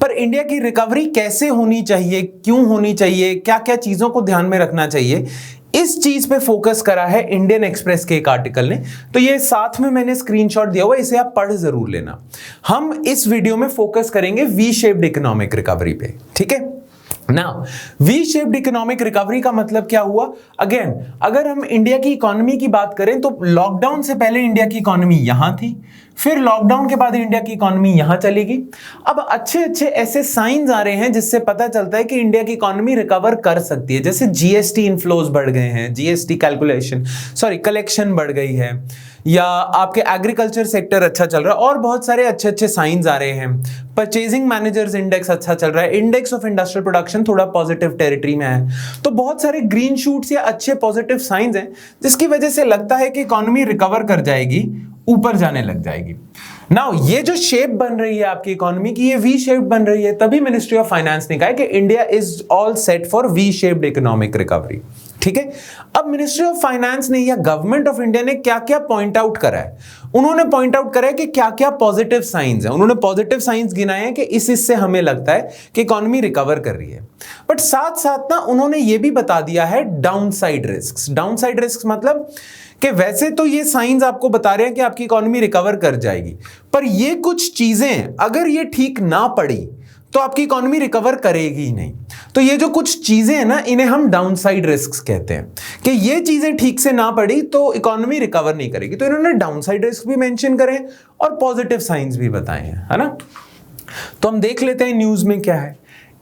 पर इंडिया की रिकवरी कैसे होनी चाहिए, क्यों होनी चाहिए, क्या क्या चीजों को ध्यान में रखना चाहिए, इस चीज पे फोकस करा है इंडियन एक्सप्रेस के एक आर्टिकल ने। तो ये साथ में मैंने स्क्रीनशॉट दिया हुआ है, इसे आप पढ़ जरूर लेना। हम इस वीडियो में फोकस करेंगे वी शेप्ड इकोनॉमिक रिकवरी पे। ठीक है, now we shaped economic recovery का मतलब क्या हुआ? अगेन, अगर हम इंडिया की इकोनॉमी की बात करें तो लॉकडाउन से पहले इंडिया की इकोनॉमी यहां थी, फिर लॉकडाउन के बाद इंडिया की इकोनॉमी यहां चलेगी। अब अच्छे अच्छे ऐसे साइंस आ रहे हैं जिससे पता चलता है कि इंडिया की इकोनॉमी रिकवर कर सकती है। जैसे जीएसटी इनफ्लोज बढ़ गए हैं, जीएसटी कलेक्शन बढ़ गई है, या आपके एग्रीकल्चर सेक्टर अच्छा चल रहा है, और बहुत सारे अच्छे अच्छे साइंस आ रहे हैं। परचेजिंग मैनेजर्स इंडेक्स अच्छा चल रहा है, इंडेक्स ऑफ इंडस्ट्रियल प्रोडक्शन थोड़ा पॉजिटिव टेरिटरी में है। तो बहुत सारे ग्रीन शूट्स या अच्छे पॉजिटिव साइंस हैं, जिसकी वजह से लगता है कि इकोनॉमी रिकवर कर जाएगी, ऊपर जाने लग जाएगी। नाउ ये जो शेप बन रही है आपकी इकोनॉमी की, ये वी शेप बन रही है, तभी मिनिस्ट्री ऑफ फाइनेंस ने कहा है कि India is all set for we shaped economic recovery. ठीक है, अब मिनिस्ट्री ऑफ फाइनेंस ने या गवर्नमेंट ऑफ इंडिया ने क्या क्या पॉइंट आउट करा है? उन्होंने पॉइंट आउट करा है कि क्या क्या पॉजिटिव साइंस है। उन्होंने पॉजिटिव साइंस गिनाए हैं कि इससे हमें लगता है कि इकोनॉमी रिकवर कर रही है। बट साथ साथ ना उन्होंने ये भी बता दिया है डाउनसाइड रिस्क। डाउनसाइड रिस्क मतलब कि वैसे तो ये साइंस आपको बता रहे हैं कि आपकी इकोनॉमी रिकवर कर जाएगी, पर ये कुछ चीजें अगर ये ठीक ना पड़ी तो आपकी इकोनॉमी रिकवर करेगी ही नहीं। तो ये जो कुछ चीजें हैं ना, इन्हें हम डाउनसाइड रिस्क कहते हैं, कि ये चीजें ठीक से ना पड़ी तो इकोनॉमी रिकवर नहीं करेगी। तो इन्होंने डाउनसाइड रिस्क भी मेंशन करे और पॉजिटिव साइंस भी बताए हैं, है ना। तो हम देख लेते हैं न्यूज में क्या है।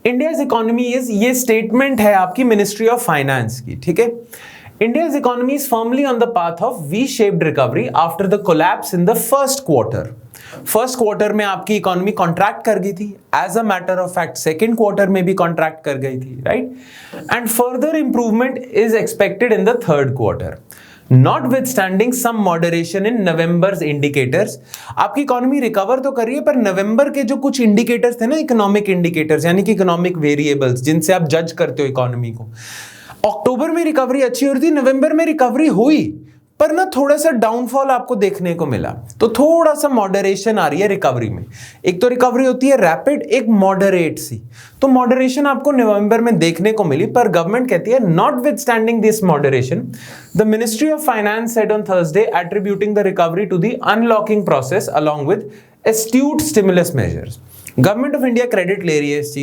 इंडियाज इकोनॉमी इज, ये स्टेटमेंट है आपकी मिनिस्ट्री ऑफ फाइनेंस की। ठीक है, India's economy is firmly on the path of V-shaped recovery after the collapse in the first quarter. First quarter में आपकी इकोनॉमी कॉन्ट्रैक्ट कर गई थी, as a matter of fact second quarter में भी कॉन्ट्रैक्ट कर गई थी, right. And further improvement is expected in the third quarter, notwithstanding some moderation in November's indicators. आपकी इकोनॉमी रिकवर तो कर रही है, पर नवंबर के जो कुछ इंडिकेटर्स थे ना, इकोनॉमिक इंडिकेटर्स यानी कि इकोनॉमिक वेरिएबल्स जिनसे आप जज करते हो इकोनॉमी को, अक्टूबर में रिकवरी अच्छी हो रही थी, नवंबर में रिकवरी हुई, पर ना थोड़ा सा डाउनफॉल आपको देखने को मिला। तो थोड़ा सा मॉडरेशन आ रही है रिकवरी में। एक तो रिकवरी होती है रैपिड, एक मॉडरेट सी। तो मॉडरेशन आपको नवंबर में देखने को मिली, पर गवर्नमेंट कहती है notwithstanding this moderation, the ministry of finance said on Thursday attributing the recovery to the unlocking process along with astute stimulus measures. Government of India credit ले रही है इस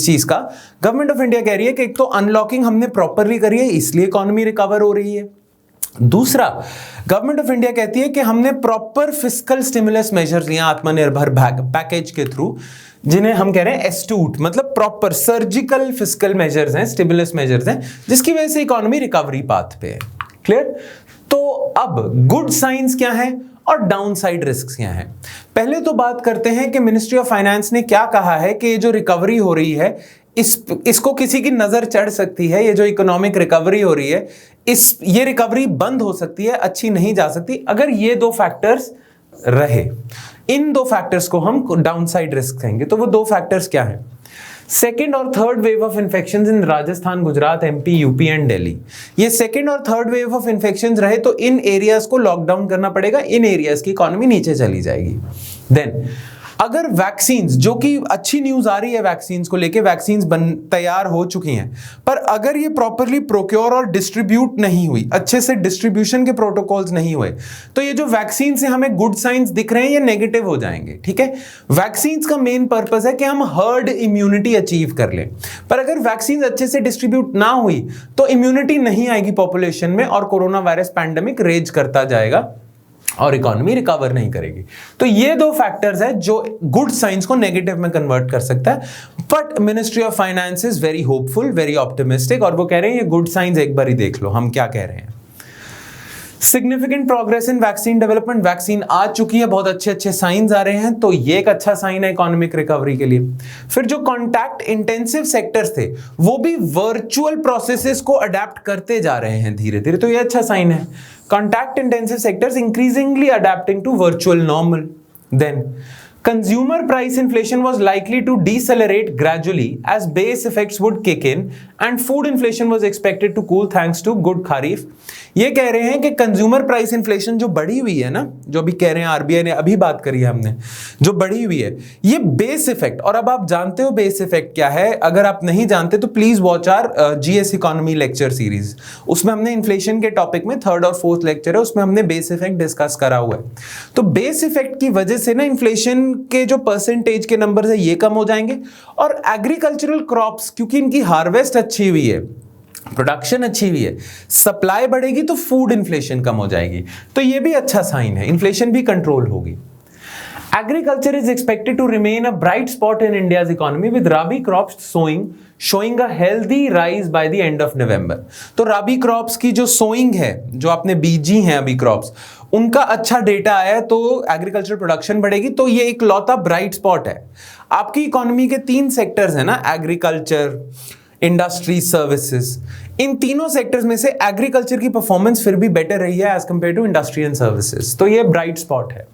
चीज का। गवर्नमेंट ऑफ इंडिया कह रही है कि एक तो अनलॉकिंग हमने प्रॉपरली करी है, इसलिए इकोनॉमी रिकवर हो रही है। दूसरा, गवर्नमेंट ऑफ इंडिया कहती है कि हमने प्रॉपर फिस्कल स्टिमुलस मेजर्स लिया आत्मनिर्भर पैकेज के थ्रू, जिन्हें हम कह रहे हैं एस्ट्यूट, मतलब प्रॉपर सर्जिकल फिस्कल मेजर्स हैं, स्टिमुलस मेजर्स हैं, जिसकी वजह से इकोनॉमी रिकवरी पाथ पे है। क्लियर? तो अब गुड साइंस क्या है और डाउनसाइड रिस्क क्या हैं? पहले तो बात करते हैं कि मिनिस्ट्री ऑफ फाइनेंस ने क्या कहा है कि ये जो रिकवरी हो रही है इसको किसी की नजर चढ़ सकती है। ये जो इकोनॉमिक रिकवरी हो रही है ये रिकवरी बंद हो सकती है, अच्छी नहीं जा सकती अगर ये दो फैक्टर्स रहे। इन दो फैक्टर्स को हम डाउनसाइड रिस्क कहेंगे। तो वो दो फैक्टर्स क्या हैं? सेकेंड और third wave of infection in Rajasthan, Gujarat, MP, UP and Delhi. ये सेकेंड और थर्ड वेव ऑफ इन्फेक्शन रहे तो इन एरियाज को लॉकडाउन करना पड़ेगा, इन एरियाज की इकोनॉमी नीचे चली जाएगी। देन अगर वैक्सीन, जो कि अच्छी न्यूज आ रही है वैक्सीन को लेके, वैक्सीन तैयार हो चुकी हैं, पर अगर ये प्रॉपरली प्रोक्योर और डिस्ट्रीब्यूट नहीं हुई, अच्छे से डिस्ट्रीब्यूशन के प्रोटोकॉल्स नहीं हुए, तो ये जो वैक्सीन से हमें गुड साइंस दिख रहे हैं ये नेगेटिव हो जाएंगे। ठीक है, वैक्सीन का मेन पर्पस है कि हम हर्ड इम्यूनिटी अचीव कर लें, पर अगर वैक्सीन अच्छे से डिस्ट्रीब्यूट ना हुई तो इम्यूनिटी नहीं आएगी पॉपुलेशन में और कोरोना वायरस पैंडेमिक रेज करता जाएगा और इकोनॉमी रिकवर नहीं करेगी। तो ये दो फैक्टर्स है जो गुड साइंस को नेगेटिव में कन्वर्ट कर सकता है। But ministry of finance is very hopeful, very optimistic, और वो कह रहे हैं ये गुड साइंस एक बार ही देख लो हम क्या कह रहे हैं। Significant progress in vaccine development, vaccine आ चुकी है, बहुत अच्छे अच्छे साइंस आ रहे हैं, तो ये एक अच्छा साइन है इकोनॉमिक रिकवरी के लिए। फिर जो कॉन्टैक्ट इंटेंसिव सेक्टर्स थे वो भी वर्चुअल प्रोसेसेस को अडेप्ट करते जा रहे हैं धीरे धीरे, तो ये अच्छा साइन है। Contact intensive sectors increasingly adapting to virtual normal. Then, consumer price inflation was likely to decelerate gradually as base effects would kick in and food inflation was expected to cool thanks to good kharif. ये कह रहे हैं कि consumer price inflation जो बढ़ी हुई है ना, जो अभी कह रहे हैं आरबीआई ने, अभी बात करी है हमने, जो बढ़ी हुई है ये बेस इफेक्ट, और अब आप जानते हो बेस इफेक्ट क्या है। अगर आप नहीं जानते तो please watch our GS economy lecture series, उसमें हमने इन्फ्लेशन के टॉपिक में थर्ड और फोर्थ लेक्चर है, उसमें हमने बेस इफेक्ट डिस्कस करा हुआ है। तो बेस इफेक्ट की वजह से ना इन्फ्लेशन के जो परसेंटेज के नंबर है ये कम हो जाएंगे, और एग्रीकल्चरल क्रॉप्स क्योंकि इनकी हार्वेस्ट अच्छी हुई है, प्रोडक्शन अच्छी हुई है, सप्लाई बढ़ेगी तो फूड इन्फ्लेशन कम हो जाएगी, तो ये भी अच्छा साइन है, इन्फ्लेशन भी कंट्रोल होगी। Agriculture is expected to remain a bright spot in India's economy with rabi crops showing a healthy rise by the end of November. तो rabi crops की जो sowing है, जो आपने बीजी हैं अभी crops, उनका अच्छा डेटा आया तो एग्रीकल्चर प्रोडक्शन बढ़ेगी, तो ये एक लौता ब्राइट स्पॉट है। आपकी इकोनॉमी के तीन सेक्टर्स हैं ना, एग्रीकल्चर, इंडस्ट्री, सर्विसेज, इन तीनों सेक्टर्स में से एग्रीकल्चर की परफॉर्मेंस फिर भी बेटर रही है as compared to industry and services, तो ये ब्राइट स्पॉट है।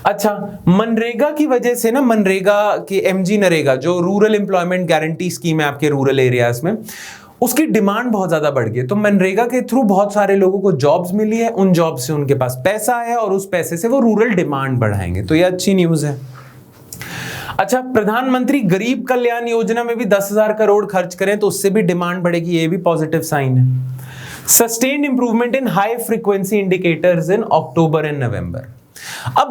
अच्छा, मनरेगा की वजह से ना, मनरेगा की एमजी नरेगा जो रूरल एम्प्लॉयमेंट गारंटी स्कीम है आपके रूरल एरियाज में, उसकी डिमांड बहुत ज्यादा बढ़ गई, तो मनरेगा के थ्रू बहुत सारे लोगों को जॉब्स मिली है, उन जॉब से उनके पास पैसा है और उस पैसे से वो रूरल डिमांड बढ़ाएंगे, तो ये अच्छी न्यूज है। अच्छा, प्रधानमंत्री गरीब कल्याण योजना में भी 10,000 करोड़ खर्च करें तो उससे भी डिमांड बढ़ेगी, ये भी पॉजिटिव साइन है। Sustained improvement in high frequency indicators in October and November. अब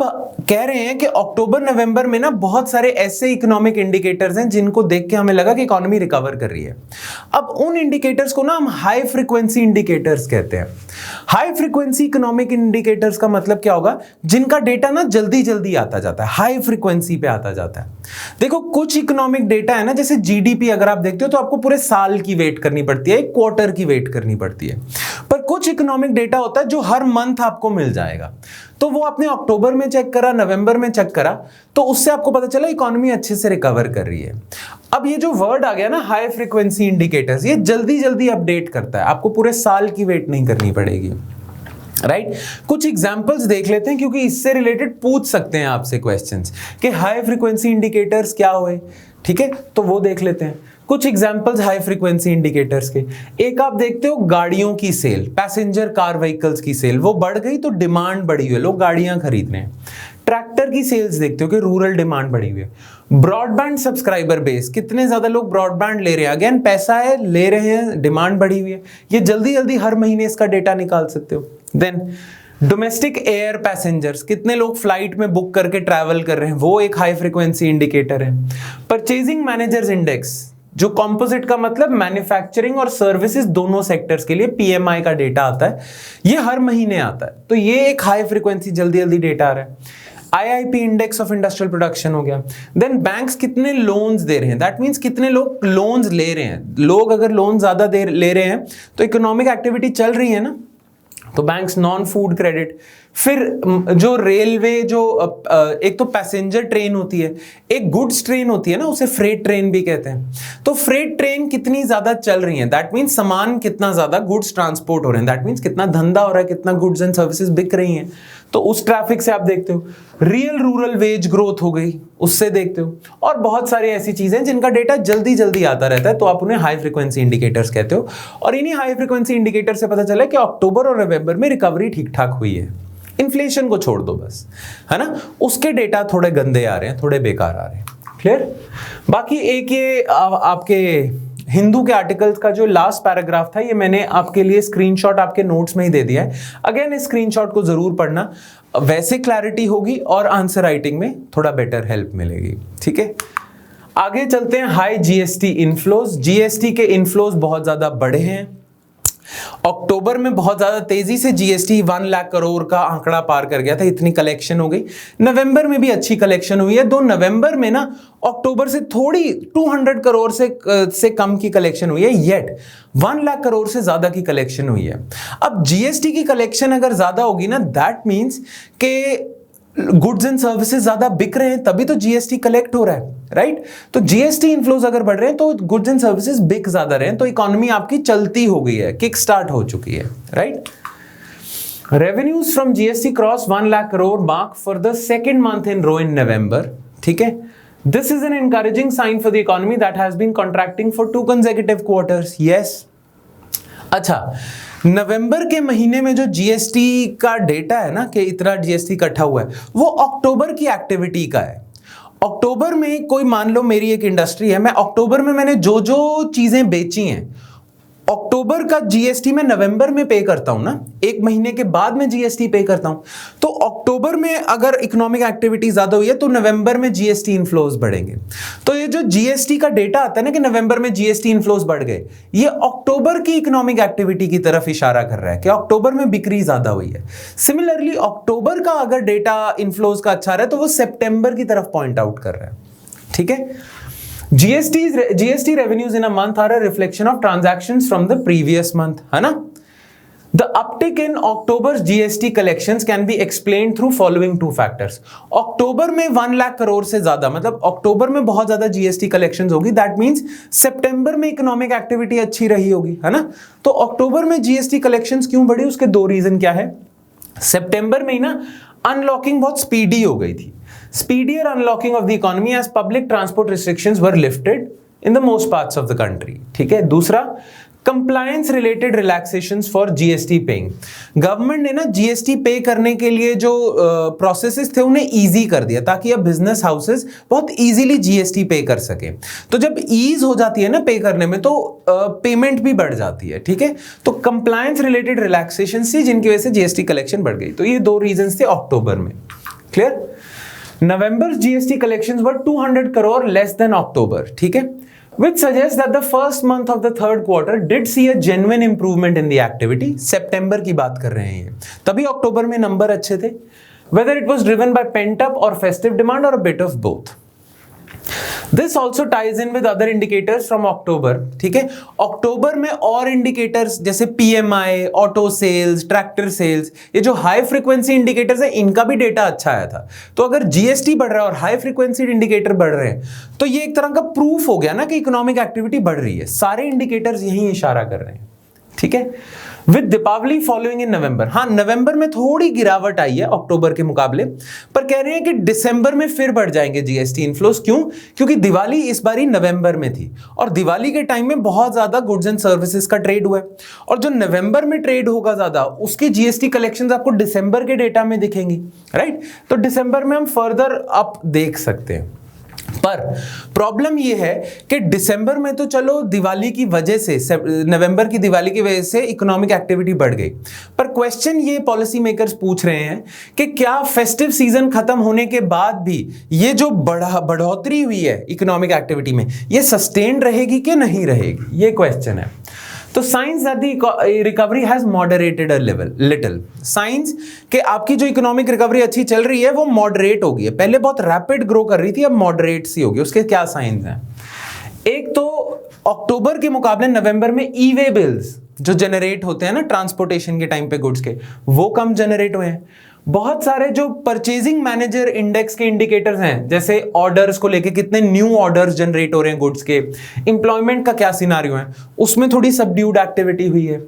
कह रहे हैं कि अक्टूबर नवंबर में ना बहुत सारे ऐसे इकोनॉमिक इंडिकेटर्स हैं जिनको देख के हमें लगा कि इकोनॉमी रिकवर कर रही है। अब उन इंडिकेटर्स को ना हम हाई फ्रीक्वेंसी इंडिकेटर्स कहते हैं। हाई फ्रीक्वेंसी इकोनॉमिक इंडिकेटर्स का मतलब क्या होगा? जिनका डेटा ना जल्दी जल्दी आता जाता है, हाई फ्रीक्वेंसी पे आता जाता है। देखो, कुछ इकोनॉमिक डेटा है ना, जैसे जीडीपी अगर आप देखते हो तो आपको पूरे साल की वेट करनी पड़ती है, एक क्वार्टर की वेट करनी पड़ती है, पर कुछ इकोनॉमिक डेटा होता है जो हर मंथ आपको मिल जाएगा। तो वो आपने अक्टूबर में चेक करा, नवंबर में चेक करा, तो उससे आपको पता चला इकोनॉमी अच्छे से रिकवर कर रही है। अब ये जो वर्ड आ गया ना, हाई फ्रीक्वेंसी इंडिकेटर्स, ये जल्दी जल्दी अपडेट करता है, आपको पूरे साल की वेट नहीं करनी पड़ेगी, राइट? कुछ एग्जांपल्स देख लेते हैं क्योंकि इससे रिलेटेड पूछ सकते हैं आपसे क्वेश्चंस कि हाई फ्रीक्वेंसी इंडिकेटर्स क्या हुए, ठीक है? तो वो देख लेते हैं कुछ एग्जांपल्स हाई फ्रीक्वेंसी इंडिकेटर्स के। एक आप देखते हो गाड़ियों की सेल, पैसेंजर कार व्हीकल्स की सेल, वो बढ़ गई तो डिमांड बढ़ी हुई है, लोग गाड़ियां खरीद रहे हैं। ट्रैक्टर की सेल्स देखते हो कि रूरल डिमांड बढ़ी हुई है। ब्रॉडबैंड सब्सक्राइबर बेस, कितने ज्यादा लोग ब्रॉडबैंड ले रहे हैं, अगेन पैसा है, ले रहे हैं, डिमांड बढ़ी हुई है। ये जल्दी जल्दी हर महीने इसका डेटा निकाल सकते हो। देन डोमेस्टिक एयर पैसेंजर्स, कितने लोग फ्लाइट में बुक करके ट्रैवल कर रहे हैं, वो एक हाई फ्रीक्वेंसी इंडिकेटर है। परचेजिंग मैनेजर्स इंडेक्स, जो कॉम्पोजिट का मतलब मैन्युफैक्चरिंग और सर्विसेज दोनों सेक्टर्स के लिए पीएमआई का डेटा आता है, ये हर महीने आता है, तो ये एक हाई फ्रीक्वेंसी जल्दी जल्दी डेटा आ रहा है। IIP index of industrial production हो गया। देन बैंक्स कितने लोन्स दे रहे हैं, दैट मींस कितने लोग लोन्स ले रहे हैं। लोग अगर लोन ज्यादा ले रहे हैं तो इकोनॉमिक एक्टिविटी चल रही है ना, तो बैंक्स नॉन फूड क्रेडिट। फिर जो रेलवे जो एक तो पैसेंजर ट्रेन होती है, एक गुड्स ट्रेन होती है ना, उसे फ्रेट ट्रेन भी कहते हैं। तो फ्रेट ट्रेन कितनी ज्यादा चल रही है, दैट मीन्स सामान कितना ज्यादा गुड्स ट्रांसपोर्ट हो रहे हैं, दैट मीन्स कितना धंधा हो रहा है, कितना गुड्स एंड सर्विसेज बिक रही हैं, तो उस ट्रैफिक से आप देखते हो। रियल रूरल वेज ग्रोथ हो गई, उससे देखते हो। और बहुत सारी ऐसी चीजें जिनका डेटा जल्दी जल्दी आता रहता है, तो आप उन्हें हाई फ्रीक्वेंसी इंडिकेटर्स कहते हो। और इन्हीं हाई फ्रीक्वेंसी इंडिकेटर से पता चला कि अक्टूबर और नवंबर में रिकवरी ठीक ठाक हुई है। इन्फ्लेशन को छोड़ दो बस, है ना, उसके डेटा थोड़े गंदे आ रहे हैं, थोड़े बेकार आ रहे हैं। क्लियर? बाकी एक ये आपके हिंदू के आर्टिकल्स का जो लास्ट पैराग्राफ था, ये मैंने आपके लिए स्क्रीनशॉट आपके नोट्स में ही दे दिया है। अगेन इस स्क्रीनशॉट को जरूर पढ़ना, वैसे क्लैरिटी होगी और आंसर राइटिंग में थोड़ा बेटर हेल्प मिलेगी। ठीक है, आगे चलते हैं। High GST inflows. जीएसटी के इनफ्लोज बहुत ज्यादा बढ़े हैं। अक्टूबर में बहुत ज्यादा तेजी से जीएसटी 1 लाख करोड़ का आंकड़ा पार कर गया था, इतनी कलेक्शन हो गई। नवंबर में भी अच्छी कलेक्शन हुई है, दो नवंबर में ना अक्टूबर से थोड़ी 200 करोड़ से कम की कलेक्शन हुई है, येट 1 लाख करोड़ से ज्यादा की कलेक्शन हुई है। अब जीएसटी की कलेक्शन अगर ज्यादा होगी ना, दैट मीन्स के गुड्स एंड सर्विसेज ज्यादा बिक रहे हैं, तभी तो जीएसटी कलेक्ट हो रहा है, राइट? तो जीएसटी इनफ्लोज अगर बढ़ रहे हैं तो गुड्स एंड सर्विसेज बिक ज्यादा रहे हैं, तो इकोनॉमी आपकी चलती हो गई है, किक स्टार्ट हो चुकी है, right? Revenues from GST cross 1 lakh crore mark for the second month in row in November. ठीक है, this is an encouraging sign for the economy that has been contracting for 2 consecutive quarters। Yes, अच्छा, नवंबर के महीने में जो जीएसटी का data है ना, कि इतना जीएसटी इकट्ठा हुआ है, वो अक्टूबर की एक्टिविटी का है। अक्टूबर में कोई, मान लो मेरी एक इंडस्ट्री है, मैं अक्टूबर में मैंने जो जो चीजें बेची हैं, अक्टूबर का जीएसटी मैं नवंबर में पे करता हूं ना, एक महीने के बाद में जीएसटी पे करता हूं। तो अक्टूबर में अगर इकोनॉमिक एक्टिविटी ज्यादा हुई है तो नवंबर में जीएसटी इनफ्लोज बढ़ेंगे। तो ये जो जीएसटी का डेटा आता है ना कि नवंबर में जीएसटी इनफ्लोज बढ़ गए, ये अक्टूबर की इकोनॉमिक एक्टिविटी की तरफ इशारा कर रहा है कि अक्टूबर में बिक्री ज्यादा हुई है। सिमिलरली अक्टूबर का अगर डेटा इनफ्लोज का अच्छा रहा है तो वो सितंबर की तरफ पॉइंट आउट कर रहा है। ठीक है, GST revenues in a month are a reflection of transactions from the previous month, है ना? The uptick in October's GST collections can be explained through following 2 factors. अक्टूबर में 1 लाख करोड़ से ज्यादा, मतलब अक्टूबर में बहुत ज्यादा GST collections होगी, that means सितंबर में इकोनॉमिक एक्टिविटी अच्छी रही होगी, है ना? तो अक्टूबर में GST collections क्यों बढ़ी, उसके 2 रीजन क्या है। सितंबर में ही ना अनलॉकिंग बहुत स्पीडी हो गई थी, speedier unlocking of the economy as public transport restrictions were lifted in the most parts of the country। ठीक है, दूसरा compliance related relaxations for GST paying। Government ने ना जीएसटी पे करने के लिए जो प्रोसेसेस थे उन्हें इजी कर दिया, ताकि अब बिजनेस हाउसेस बहुत इजीली जीएसटी पे कर सके। तो जब ईज हो जाती है ना पे करने में, तो पेमेंट भी बढ़ जाती है। ठीक है, तो कंप्लायंस रिलेटेड रिलैक्सेशन थी जिनकी वजह से जीएसटी कलेक्शन बढ़ गई। तो ये 2 रीजंस थे अक्टूबर में। Clear? November's GST collections were 200 crore less than October, ठीक है, which suggests that the first month of the third quarter did see a genuine improvement in the activity। सितंबर की बात कर रहे हैं, तभी अक्टूबर में नंबर अच्छे थे। Whether it was driven by pent up or festive demand or a bit of both। This also ties in with other indicators from October। ठीक है, अक्टूबर में और इंडिकेटर्स जैसे PMI, auto sales, tractor sales, ये जो high frequency indicators है, इनका भी डेटा अच्छा आया था। तो अगर जीएसटी बढ़ रहा है और हाई फ्रीक्वेंसी इंडिकेटर बढ़ रहे हैं, तो ये एक तरह का प्रूफ हो गया ना कि इकोनॉमिक एक्टिविटी बढ़ रही है। सारे इंडिकेटर्स यही इशारा कर रहे हैं। ठीक है, विद दीपावली फॉलोइंग इन नवंबर। हाँ, नवंबर में थोड़ी गिरावट आई है अक्टूबर के मुकाबले, पर कह रहे हैं कि दिसंबर में फिर बढ़ जाएंगे जीएसटी इनफ्लोस। क्यों? क्योंकि दिवाली इस बारी नवंबर में थी और दिवाली के टाइम में बहुत ज्यादा गुड्स एंड सर्विसेज का ट्रेड हुआ है, और जो नवंबर में ट्रेड होगा ज्यादा, उसकी जीएसटी कलेक्शंस आपको दिसंबर के डेटा में दिखेंगी, राइट? तो दिसंबर में हम फर्दर अप देख सकते हैं। पर प्रॉब्लम यह है कि दिसंबर में तो चलो दिवाली की वजह से, नवंबर की दिवाली की वजह से इकोनॉमिक एक्टिविटी बढ़ गई, पर क्वेश्चन ये पॉलिसी मेकर्स पूछ रहे हैं कि क्या फेस्टिव सीजन खत्म होने के बाद भी ये जो बढ़ोतरी हुई है इकोनॉमिक एक्टिविटी में, ये सस्टेन रहेगी कि नहीं रहेगी, ये क्वेश्चन है। तो science that the recovery has moderated a little. Science कि आपकी जो इकोनॉमिक रिकवरी अच्छी चल रही है वो मॉडरेट हो गई है, पहले बहुत रैपिड ग्रो कर रही थी, अब मॉडरेट सी होगी। उसके क्या साइंस हैं? एक तो अक्टूबर के मुकाबले नवंबर में ई वे बिल्स जो जनरेट होते हैं ना ट्रांसपोर्टेशन के टाइम पे गुड्स के, वो कम जनरेट हुए हैं। बहुत सारे जो परचेजिंग मैनेजर इंडेक्स के इंडिकेटर्स हैं, जैसे ऑर्डर्स को लेके कितने न्यू ऑर्डर्स जनरेट हो रहे हैं गुड्स के, एम्प्लॉयमेंट का क्या सिनारियो है, उसमें थोड़ी सबड्यूड एक्टिविटी हुई है।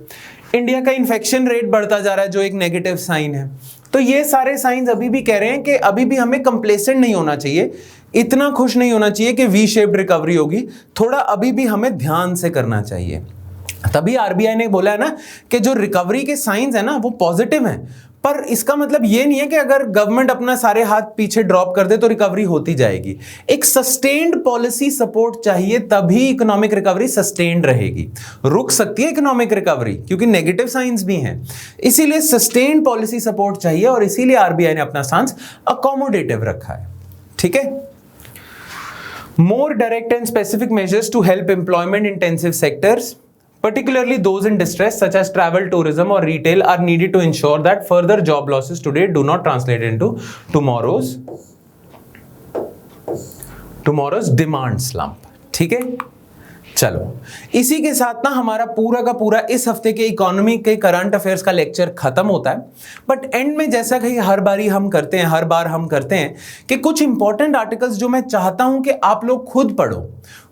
इंडिया का इन्फेक्शन रेट बढ़ता जा रहा है जो एक नेगेटिव साइन है। तो ये सारे साइंस अभी भी कह रहे हैं कि अभी भी हमें कंप्लेसेंट नहीं होना चाहिए, इतना खुश नहीं होना चाहिए कि वी शेप्ड रिकवरी होगी, थोड़ा अभी भी हमें ध्यान से करना चाहिए। तभी आरबीआई ने बोला है ना कि जो रिकवरी के साइंस है ना वो पॉजिटिव हैं, पर इसका मतलब ये नहीं है कि अगर गवर्नमेंट अपना सारे हाथ पीछे ड्रॉप कर दे तो रिकवरी होती जाएगी। एक सस्टेन्ड पॉलिसी सपोर्ट चाहिए, तभी इकोनॉमिक रिकवरी सस्टेन्ड रहेगी। रुक सकती है इकोनॉमिक रिकवरी क्योंकि नेगेटिव साइंस भी हैं, इसीलिए सस्टेन्ड पॉलिसी सपोर्ट चाहिए और इसीलिए आरबीआई ने अपना स्टांस अकोमोडेटिव रखा है। ठीक है। More direct and specific measures to help employment intensive sectors, particularly those in distress such as travel, tourism or retail, are needed to ensure that further job losses today do not translate into tomorrow's demand slump. ठीक है, चलो इसी के साथ ना हमारा पूरा का पूरा इस हफ्ते के इकोनॉमी के करंट अफेयर्स का लेक्चर खत्म होता है। बट एंड में जैसा कि हर बार हम करते हैं कि कुछ इंपॉर्टेंट आर्टिकल्स जो मैं चाहता हूं कि आप लोग खुद पढ़ो,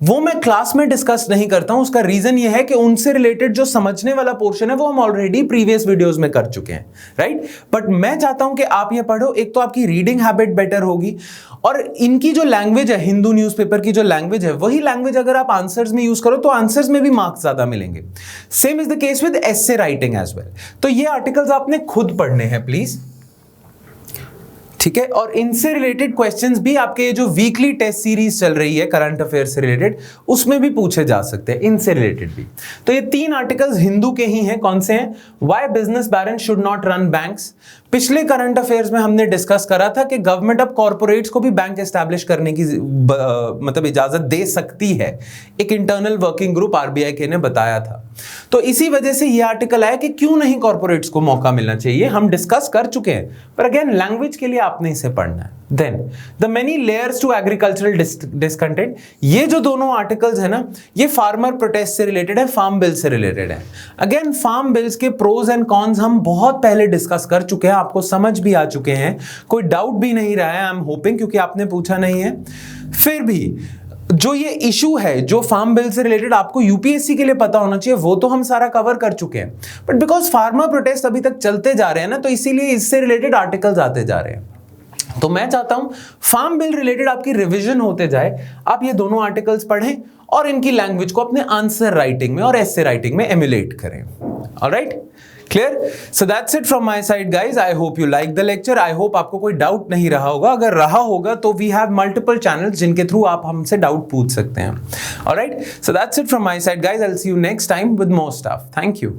वो मैं क्लास में डिस्कस नहीं करता हूं। उसका रीजन ये है कि उनसे रिलेटेड जो समझने वाला पोर्शन है वो हम ऑलरेडी प्रीवियस वीडियोस में कर चुके हैं, राइट। बट मैं चाहता हूं कि आप ये पढ़ो, एक तो आपकी रीडिंग हैबिट बेटर होगी और इनकी जो लैंग्वेज है, हिंदू न्यूज़पेपर की जो लैंग्वेज है, वही लैंग्वेज अगर आप आंसर्स में यूज करो तो आंसर्स में भी मार्क्स ज्यादा मिलेंगे। Same is the case with essay writing as well. तो ये आर्टिकल्स आपने खुद पढ़ने हैं प्लीज, ठीक है। और इनसे रिलेटेड क्वेश्चंस भी आपके जो वीकली टेस्ट सीरीज चल रही है करंट अफेयर से रिलेटेड, उसमें भी पूछे जा सकते हैं, इनसे रिलेटेड भी। तो ये 3 आर्टिकल्स हिंदू के ही हैं। कौन से हैं? Why business baron should not run banks. पिछले करंट अफेयर्स में हमने डिस्कस करा था कि गवर्नमेंट अब कॉर्पोरेट्स को भी बैंक एस्टैब्लिश करने की मतलब इजाजत दे सकती है, एक इंटरनल वर्किंग ग्रुप आरबीआई के ने बताया था। तो इसी वजह से ये आर्टिकल आया कि क्यों नहीं कॉर्पोरेट्स को मौका मिलना चाहिए। हम डिस्कस कर चुके हैं, पर अगेन लैंग्वेज के लिए आपने इसे पढ़ना है। Then the many layers to agricultural discontent, ये जो दोनों आर्टिकल्स है ना, ये फार्मर प्रोटेस्ट से रिलेटेड है, फार्म बिल से रिलेटेड है। अगेन फार्म बिल्स के प्रोज एंड कॉन्स हम बहुत पहले डिस्कस कर चुके हैं, आपको समझ भी आ चुके हैं, कोई डाउट भी नहीं रहा है, आई एम होपिंग, क्योंकि आपने पूछा नहीं है। फिर भी जो ये इशू है जो फार्म बिल से रिलेटेड आपको यूपीएससी के लिए पता होना चाहिए, वो तो हम सारा कवर कर चुके हैं। बट बिकॉज फार्मर प्रोटेस्ट अभी तक चलते जा रहे हैं ना, तो इसीलिए इससे रिलेटेड आर्टिकल्स आते जा रहे हैं। तो मैं चाहता हूं फार्म बिल रिलेटेड आपकी रिवीजन होते जाए, आप ये दोनों आर्टिकल्स पढ़ें और इनकी लैंग्वेज को अपने आंसर राइटिंग में और एसे राइटिंग में एम्युलेट करें। Alright, clear? So that's it from my side guys. I hope you like the lecture. I hope आपको कोई डाउट नहीं रहा होगा। अगर रहा होगा तो वी हैव मल्टीपल चैनल्स जिनके थ्रू आप हमसे डाउट पूछ सकते हैं। Alright, so that's it from my side guys. I will see you next time with more stuff. Thank you.